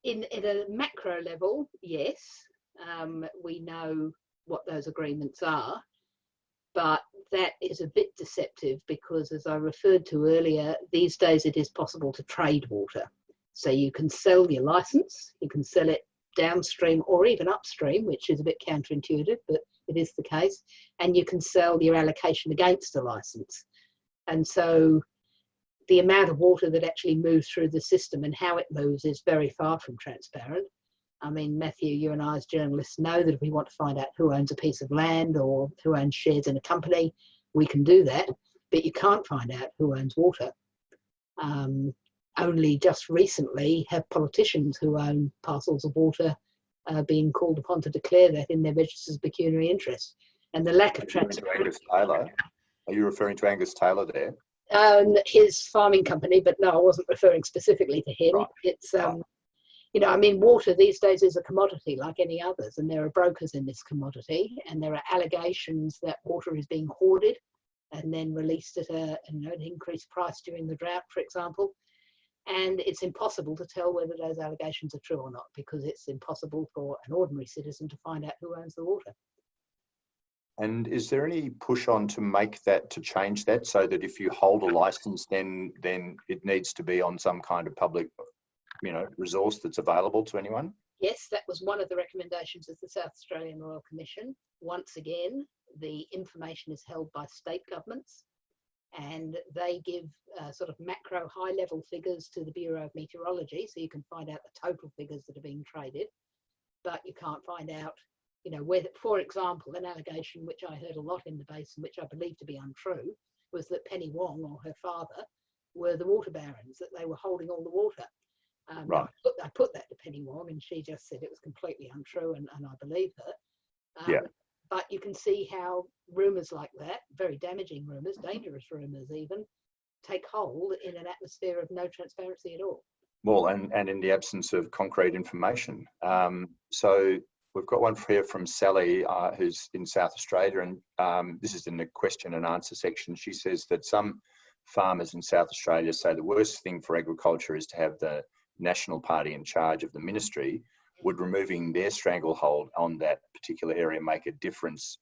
Speaker 2: In a macro level, yes, we know what those agreements are, but that is a bit deceptive because, as I referred to earlier, these days it is possible to trade water. So you can sell your license, you can sell it downstream or even upstream, which is a bit counterintuitive, but it is the case, and you can sell your allocation against a license. And so the amount of water that actually moves through the system and how it moves is very far from transparent. I mean, Matthew, you and I as journalists know that if we want to find out who owns a piece of land or who owns shares in a company, we can do that, but you can't find out who owns water. Only just recently have politicians who own parcels of water been called upon to declare that in their registers of pecuniary interest. And the lack of transparency.
Speaker 1: Are you referring to Angus Taylor there?
Speaker 2: His farming company, but no, I wasn't referring specifically to him. Right. It's, you know, I mean, water these days is a commodity like any others, and there are brokers in this commodity, and there are allegations that water is being hoarded and then released at an increased price during the drought, for example. And it's impossible to tell whether those allegations are true or not, because it's impossible for an ordinary citizen to find out who owns the water.
Speaker 1: And is there any push on to change that, so that if you hold a license, then it needs to be on some kind of public, resource that's available to anyone?
Speaker 2: Yes, that was one of the recommendations of the South Australian Royal Commission. Once again, the information is held by state governments, and they give sort of macro high-level figures to the Bureau of Meteorology, so you can find out the total figures that are being traded, but you can't find out, whether, for example, an allegation which I heard a lot in the Basin, which I believe to be untrue, was that Penny Wong or her father were the water barons, that they were holding all the water.
Speaker 1: Right.
Speaker 2: I put that to Penny Wong, and she just said it was completely untrue, and I believe her.
Speaker 1: Yeah.
Speaker 2: But you can see how rumours like that, very damaging rumours, dangerous rumours even, take hold in an atmosphere of no transparency at all.
Speaker 1: Well, and in the absence of concrete information. So we've got one here from Sally, who's in South Australia, and this is in the question and answer section. She says that some farmers in South Australia say the worst thing for agriculture is to have the National Party in charge of the ministry. Would removing their stranglehold on that particular area make a difference?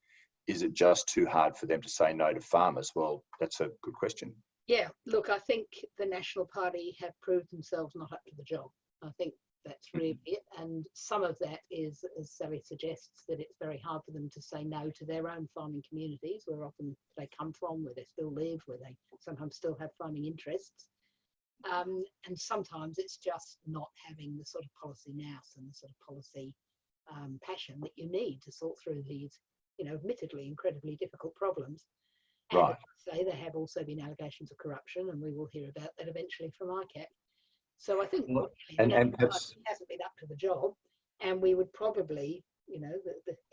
Speaker 1: Is it just too hard for them to say no to farmers? Well, that's a good question.
Speaker 2: Yeah, look, I think the National Party have proved themselves not up to the job. I think that's really it. And some of that is, as Sally suggests, that it's very hard for them to say no to their own farming communities, where often they come from, where they still live, where they sometimes still have farming interests. And sometimes it's just not having the sort of policy nous and the sort of policy passion that you need to sort through these, admittedly incredibly difficult problems. And
Speaker 1: right.
Speaker 2: As I say, there have also been allegations of corruption, and we will hear about that eventually from ICAP. So I think
Speaker 1: and perhaps
Speaker 2: it hasn't been up to the job, and we would probably,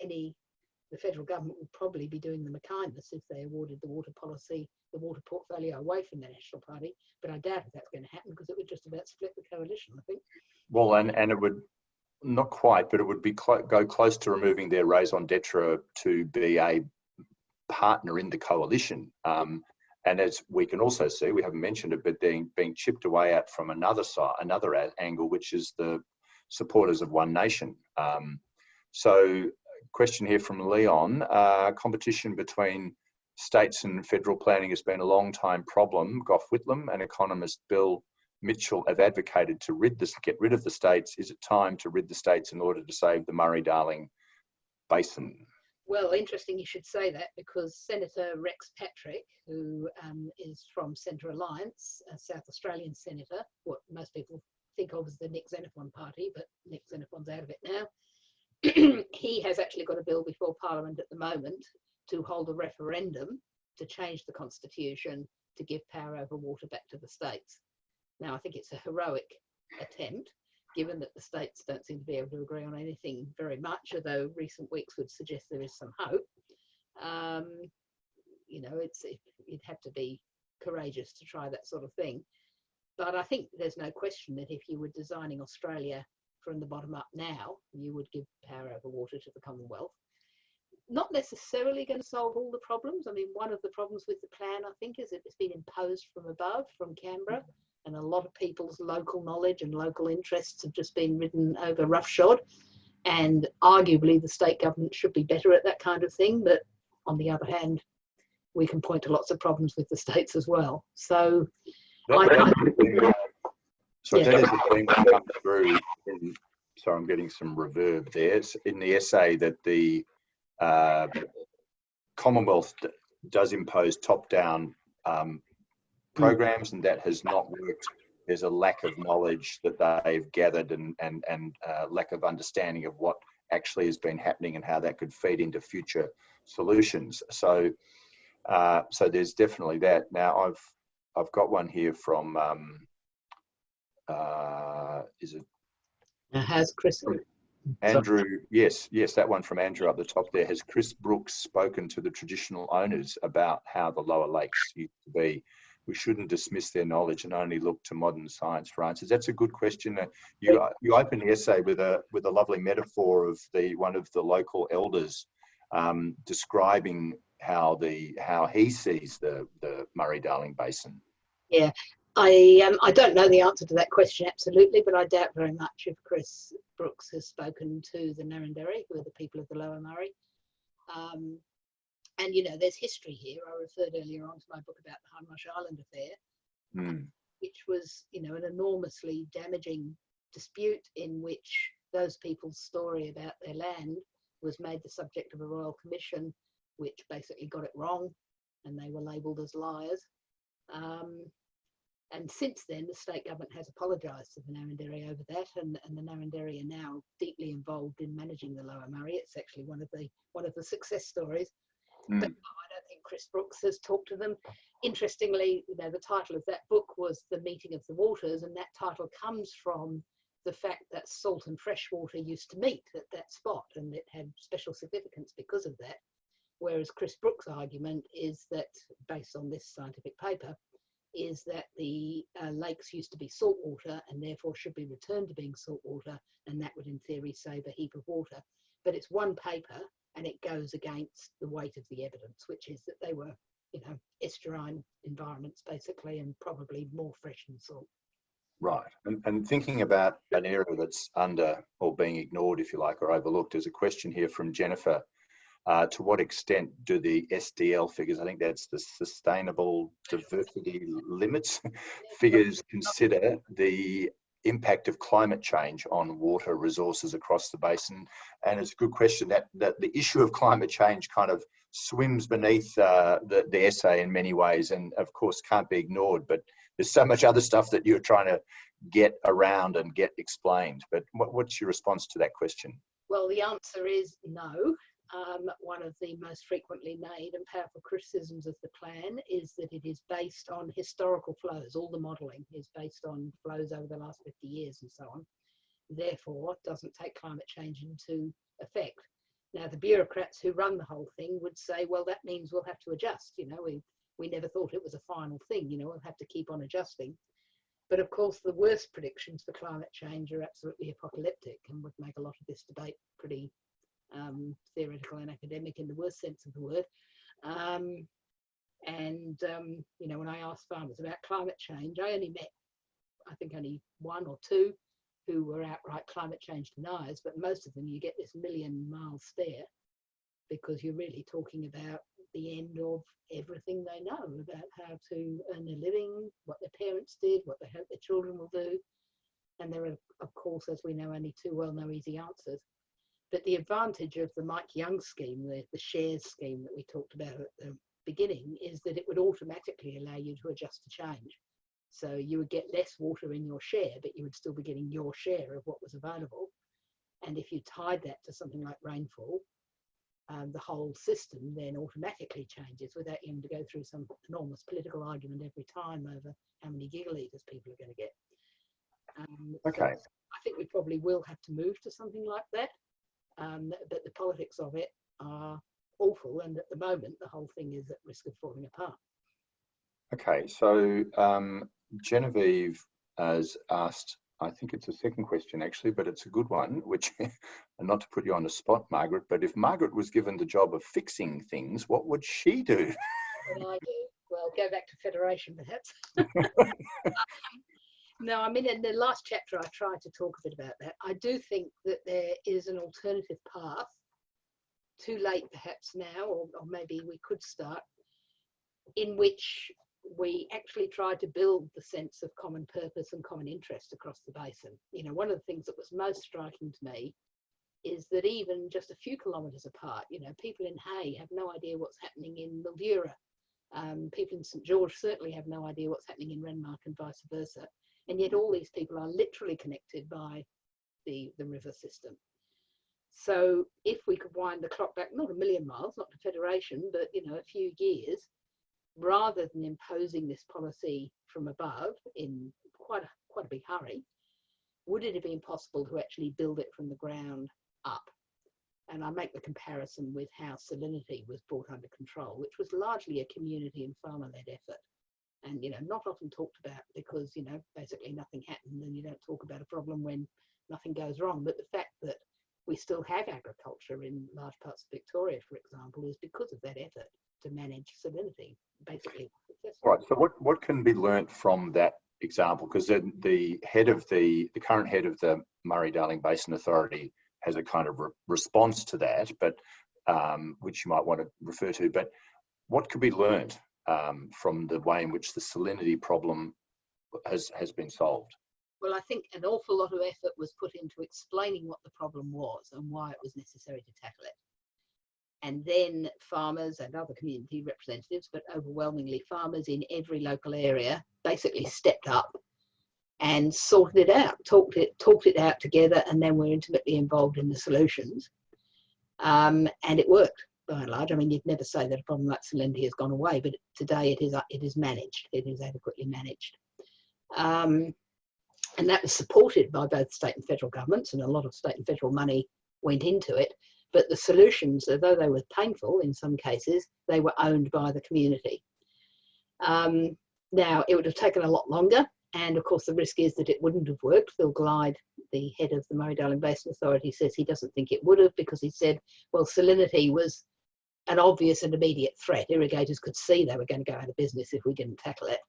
Speaker 2: any the federal government would probably be doing them a kindness if they awarded the water policy, the water portfolio away from the National Party. But I doubt if that's going to happen because it would just about split the coalition, I think.
Speaker 1: Well, and it would, not quite, but it would be go close to removing their raison d'etre to be a partner in the coalition. And as we can also see, we haven't mentioned it, but being chipped away at from another side, another angle, which is the supporters of One Nation. So, question here from Leon: competition between states and federal planning has been a long time problem. Gough Whitlam and economist Bill Mitchell have advocated to get rid of the states. Is it time to rid the states in order to save the Murray-Darling Basin?
Speaker 2: Well, interesting you should say that, because Senator Rex Patrick, who is from Centre Alliance, a South Australian senator, what most people think of as the Nick Xenophon party, but Nick Xenophon's out of it now. He has actually got a bill before Parliament at the moment to hold a referendum to change the constitution to give power over water back to the states. Now, I think it's a heroic attempt, given that the states don't seem to be able to agree on anything very much, although recent weeks would suggest there is some hope. You know, you'd have to be courageous to try that sort of thing. But I think there's no question that if you were designing Australia from the bottom up now, you would give power over water to the Commonwealth. Not necessarily going to solve all the problems. I mean, one of the problems with the plan, I think, is that it's been imposed from above, from Canberra, and a lot of people's local knowledge and local interests have just been ridden over roughshod. And arguably the state government should be better at that kind of thing. But on the other hand, we can point to lots of problems with the states as well. So
Speaker 1: that is the thing that comes through. Sorry, I'm getting some reverb there. It's in the essay that the Commonwealth does impose top-down programs, and that has not worked. There's a lack of knowledge that they've gathered and lack of understanding of what actually has been happening and how that could feed into future solutions. So there's definitely that. Now I've got one here from is it
Speaker 2: has Chris
Speaker 1: Andrew? Yes, that one from Andrew up the top there. Has Chris Brooks spoken to the traditional owners about how the lower lakes used to be? We shouldn't dismiss their knowledge and only look to modern science for answers. That's a good question. You open the essay with a lovely metaphor of one of the local elders describing how he sees the Murray-Darling Basin.
Speaker 2: Yeah, I don't know the answer to that question absolutely, but I doubt very much if Chris Brooks has spoken to the Narranderi, who are the people of the Lower Murray. And, you know, there's history here. I referred earlier on to my book about the Hindmarsh Island affair, which was, you know, an enormously damaging dispute in which those people's story about their land was made the subject of a royal commission, which basically got it wrong, and they were labelled as liars. And since then, the state government has apologised to the Narranderi over that, and the Narranderi are now deeply involved in managing the Lower Murray. It's actually one of the success stories. But no, I don't think Chris Brooks has talked to them. Interestingly, you know, the title of that book was The Meeting of the Waters, and that title comes from the fact that salt and fresh water used to meet at that spot, and it had special significance because of that. Whereas Chris Brooks' argument is that, based on this scientific paper, is that the lakes used to be salt water and therefore should be returned to being salt water, and that would in theory save a heap of water. But it's one paper, and it goes against the weight of the evidence, which is that they were, you know, estuarine environments basically, and probably more fresh than salt.
Speaker 1: Right, and thinking about an area that's under or being ignored, if you like, or overlooked, there's a question here from Jennifer. To what extent do the SDL figures, I think that's the Sustainable Diversity Limits figures, consider the impact of climate change on water resources across the basin? And it's a good question. That the issue of climate change kind of swims beneath the essay in many ways, and of course can't be ignored, but there's so much other stuff that you're trying to get around and get explained. But what's your response to that question?
Speaker 2: Well, the answer is no. One of the most frequently made and powerful criticisms of the plan is that it is based on historical flows. All the modelling is based on flows over the last 50 years and so on. Therefore, it doesn't take climate change into effect. Now, the bureaucrats who run the whole thing would say, well, that means we'll have to adjust. You know, we never thought it was a final thing. You know, we'll have to keep on adjusting. But of course, the worst predictions for climate change are absolutely apocalyptic and would make a lot of this debate pretty theoretical and academic in the worst sense of the word. You know, when I asked farmers about climate change, I only met, I think, only one or two who were outright climate change deniers, but most of them, you get this million-mile stare, because you're really talking about the end of everything they know about how to earn a living, what their parents did, what they hope their children will do. And there are, of course, as we know, only two well-known easy answers. But the advantage of the Mike Young scheme, the shares scheme that we talked about at the beginning, is that it would automatically allow you to adjust to change. So you would get less water in your share, but you would still be getting your share of what was available. And if you tied that to something like rainfall, the whole system then automatically changes without you having to go through some enormous political argument every time over how many gigalitres people are going to get.
Speaker 1: Okay.
Speaker 2: So I think we probably will have to move to something like that, but the politics of it are awful, and at the moment the whole thing is at risk of falling apart.
Speaker 1: Okay, so Genevieve has asked, I think it's a second question actually, but it's a good one, which, and not to put you on the spot, Margaret, but if Margaret was given the job of fixing things, what would she do?
Speaker 2: What would I do? Well, go back to federation, perhaps. No, I mean, in the last chapter, I tried to talk a bit about that. I do think that there is an alternative path, too late perhaps now, or maybe we could start, in which we actually tried to build the sense of common purpose and common interest across the basin. You know, one of the things that was most striking to me is that even just a few kilometres apart, you know, people in Hay have no idea what's happening in Mildura. People in St George certainly have no idea what's happening in Renmark and vice versa. And yet all these people are literally connected by the river system. So if we could wind the clock back, not a million miles, not to federation, but, you know, a few years, rather than imposing this policy from above in quite a big hurry, would it have been possible to actually build it from the ground up? And I make the comparison with how salinity was brought under control, which was largely a community and farmer-led effort. And, you know, not often talked about because, you know, basically nothing happened, and you don't talk about a problem when nothing goes wrong. But the fact that we still have agriculture in large parts of Victoria, for example, is because of that effort to manage salinity, basically.
Speaker 1: Right, so what can be learnt from that example? Because the current head of the Murray-Darling Basin Authority has a kind of response to that, but which you might want to refer to. But what could be learnt from the way in which the salinity problem has been solved?
Speaker 2: Well, I think an awful lot of effort was put into explaining what the problem was and why it was necessary to tackle it. And then farmers and other community representatives, but overwhelmingly farmers in every local area, basically stepped up and sorted it out, talked it out together, and then were intimately involved in the solutions. And it worked by and large. I mean, you'd never say that a problem like salinity has gone away, but today it is managed. It is adequately managed. And that was supported by both state and federal governments, and a lot of state and federal money went into it. But the solutions, although they were painful in some cases, they were owned by the community. Now, it would have taken a lot longer. And of course, the risk is that it wouldn't have worked. Phil Glyde, the head of the Murray-Darling Basin Authority, says he doesn't think it would have, because he said, well, salinity was an obvious and immediate threat. Irrigators could see they were going to go out of business if we didn't tackle it.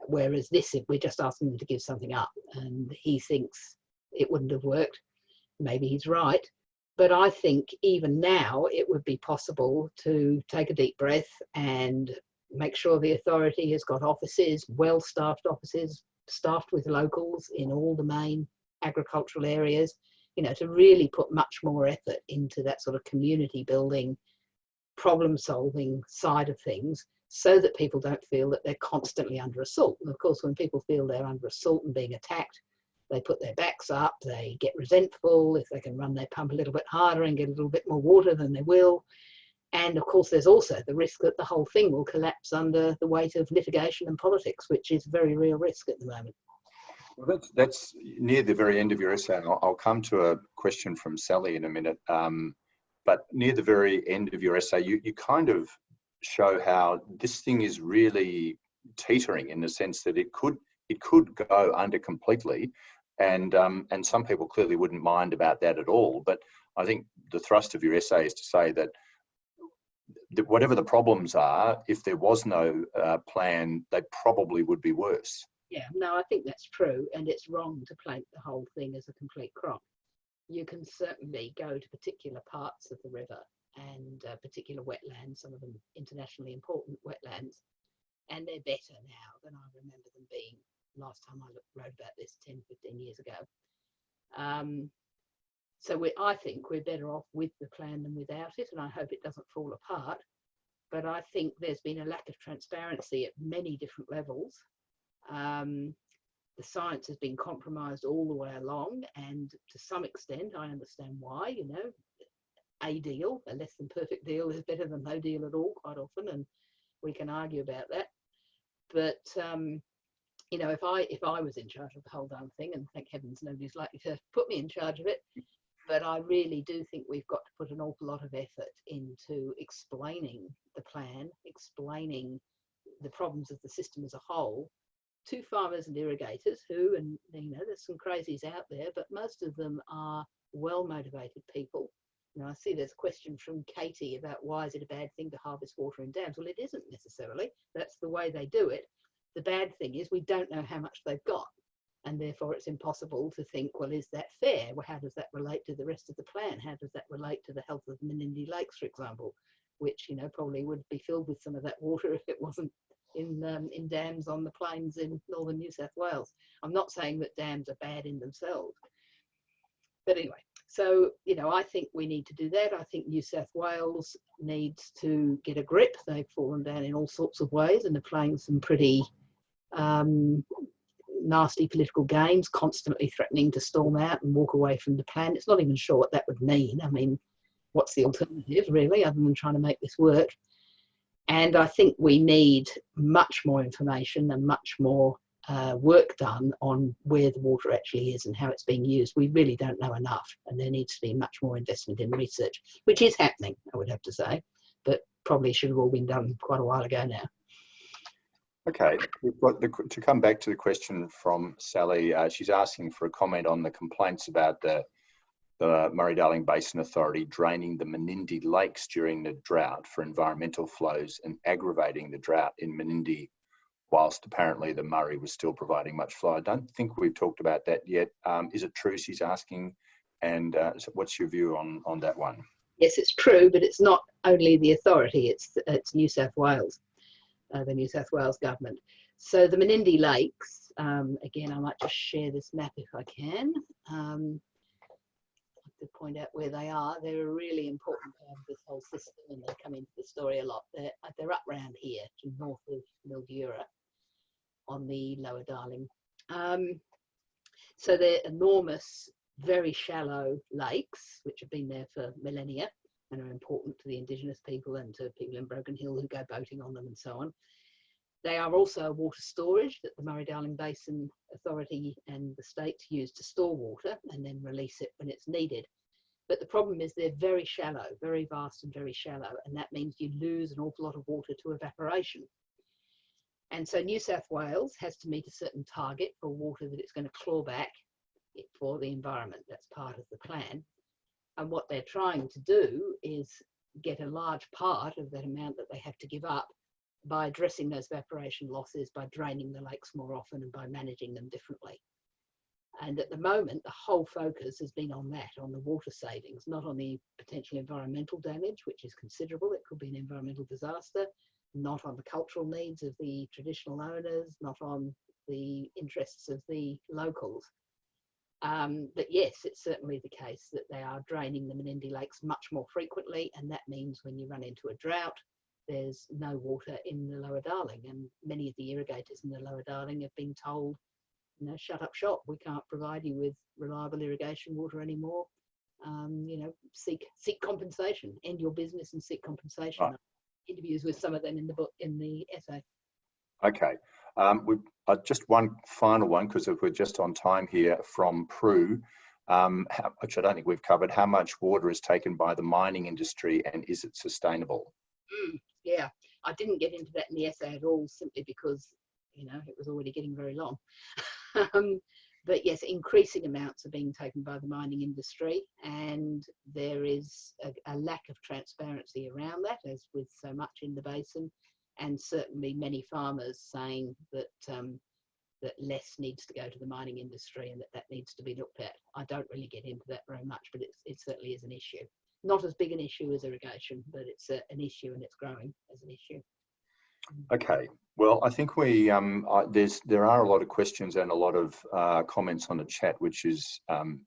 Speaker 2: Whereas this, we're just asking them to give something up. And he thinks it wouldn't have worked. Maybe he's right. But I think even now it would be possible to take a deep breath and make sure the authority has got offices, well-staffed offices, staffed with locals in all the main agricultural areas, you know, to really put much more effort into that sort of community building, problem-solving side of things, so that people don't feel that they're constantly under assault. And of course, when people feel they're under assault and being attacked, they put their backs up, they get resentful. If they can run their pump a little bit harder and get a little bit more water, then they will. And of course, there's also the risk that the whole thing will collapse under the weight of litigation and politics, which is a very real risk at the moment.
Speaker 1: Well, that's near the very end of your essay. And I'll come to a question from Sally in a minute. but near the very end of your essay, you kind of show how this thing is really teetering, in the sense that it could go under completely, and some people clearly wouldn't mind about that at all. But I think the thrust of your essay is to say that whatever the problems are, if there was no plan, they probably would be worse.
Speaker 2: Yeah, no, I think that's true, and it's wrong to paint the whole thing as a complete crop. You can certainly go to particular parts of the river and particular wetlands, some of them internationally important wetlands, and they're better now than I remember them being last time I wrote about this 10, 15 years ago. So I think we're better off with the plan than without it, and I hope it doesn't fall apart. But I think there's been a lack of transparency at many different levels. The science has been compromised all the way along, and to some extent I understand why. You know, a deal, a less than perfect deal, is better than no deal at all quite often, and we can argue about that. But you know, if I was in charge of the whole darn thing, and thank heavens nobody's likely to put me in charge of it, but I really do think we've got to put an awful lot of effort into explaining the plan, explaining the problems of the system as a whole to farmers and irrigators who, and you know, there's some crazies out there, but most of them are well-motivated people. You know, I see there's a question from Katie about why is it a bad thing to harvest water in dams? Well, it isn't necessarily. That's the way they do it. The bad thing is we don't know how much they've got, and therefore it's impossible to think, well, is that fair? Well, how does that relate to the rest of the plan? How does that relate to the health of the Menindee Lakes, for example, which, you know, probably would be filled with some of that water if it wasn't in dams on the plains in northern New South Wales. I'm not saying that dams are bad in themselves, but anyway, so, you know, I think we need to do that. I think New South Wales needs to get a grip. They've fallen down in all sorts of ways and are playing some pretty nasty political games, constantly threatening to storm out and walk away from the plan. It's not even sure what that would mean. I mean, what's the alternative, really, other than trying to make this work? And I think we need much more information and much more work done on where the water actually is and how it's being used. We really don't know enough, and there needs to be much more investment in research, which is happening, I would have to say, but probably should have all been done quite a while ago now.
Speaker 1: Okay, we've got to come back to the question from Sally. She's asking for a comment on the complaints about the Murray-Darling Basin Authority draining the Menindee Lakes during the drought for environmental flows and aggravating the drought in Menindee, whilst apparently the Murray was still providing much flow. I don't think we've talked about that yet. Is it true, she's asking, and so what's your view on that one?
Speaker 2: Yes, it's true, but it's not only the authority, it's New South Wales. The New South Wales government. So the Menindee Lakes, again, I might just share this map if I can. To point out where they are, they're a really important part of this whole system, and they come into the story a lot. They're up round here, to north of Mildura, on the Lower Darling. So they're enormous, very shallow lakes, which have been there for millennia and are important to the Indigenous people and to people in Broken Hill who go boating on them and so on. They are also water storage that the Murray-Darling Basin Authority and the states use to store water and then release it when it's needed. But the problem is they're very shallow, very vast and very shallow, and that means you lose an awful lot of water to evaporation. And so New South Wales has to meet a certain target for water that it's going to claw back for the environment. That's part of the plan. And what they're trying to do is get a large part of that amount that they have to give up by addressing those evaporation losses, by draining the lakes more often and by managing them differently. And at the moment, the whole focus has been on that, on the water savings, not on the potential environmental damage, which is considerable. It could be an environmental disaster, not on the cultural needs of the traditional owners, not on the interests of the locals. But yes, it's certainly the case that they are draining the Menindee Lakes much more frequently, and that means when you run into a drought, there's no water in the Lower Darling, and many of the irrigators in the Lower Darling have been told, you know, shut up shop, we can't provide you with reliable irrigation water anymore. You know, seek compensation, end your business and seek compensation. Right. Interviews with some of them in the book, in the essay.
Speaker 1: Okay, just one final one, because we're just on time here, from Prue. which I don't think we've covered, how much water is taken by the mining industry and is it sustainable?
Speaker 2: Yeah, I didn't get into that in the essay at all, simply because, you know, it was already getting very long. But yes, increasing amounts are being taken by the mining industry, and there is a lack of transparency around that, as with so much in the basin, and certainly many farmers saying that that less needs to go to the mining industry and that needs to be looked at. I don't really get into that very much, but it certainly is an issue. Not as big an issue as irrigation, but it's an issue, and it's growing as an issue.
Speaker 1: Okay, well, I think there are a lot of questions and a lot of comments on the chat, which is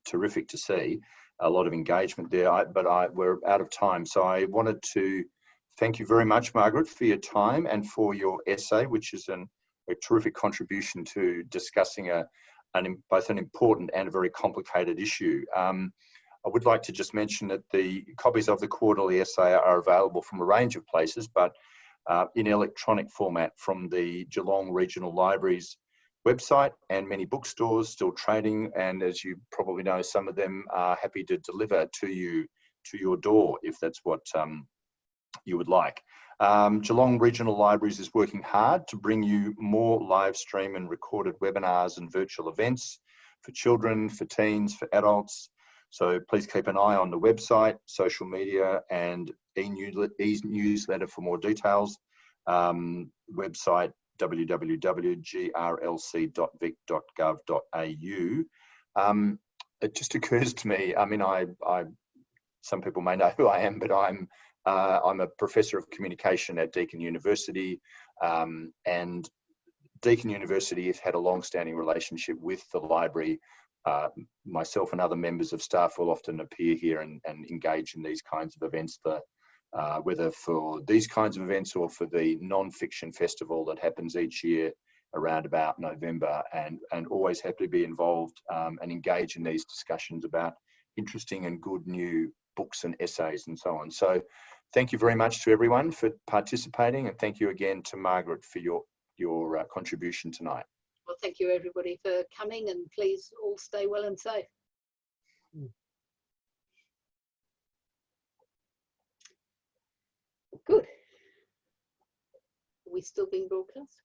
Speaker 1: terrific to see. A lot of engagement there, but we're out of time. So I wanted to thank you very much, Margaret, for your time and for your essay, which is a terrific contribution to discussing both an important and a very complicated issue. I would like to just mention that the copies of the quarterly essay are available from a range of places, but in electronic format from the Geelong Regional Library's website and many bookstores still trading. And as you probably know, some of them are happy to deliver to you, to your door, if that's what you would like. Geelong Regional Libraries is working hard to bring you more live stream and recorded webinars and virtual events for children, for teens, for adults. So please keep an eye on the website, social media, and e-newsletter for more details. Website www.grlc.vic.gov.au. It just occurs to me, I mean, some people may know who I am, but I'm a professor of communication at Deakin University, and Deakin University has had a long-standing relationship with the library. Myself and other members of staff will often appear here and engage in these kinds of events, whether for these kinds of events or for the non-fiction festival that happens each year around about November, and always happy to be involved and engage in these discussions about interesting and good new books and essays and so on. So thank you very much to everyone for participating, and thank you again to Margaret for your contribution tonight.
Speaker 2: Well, thank you everybody for coming, and please all stay well and safe. Good. Are we still being broadcast?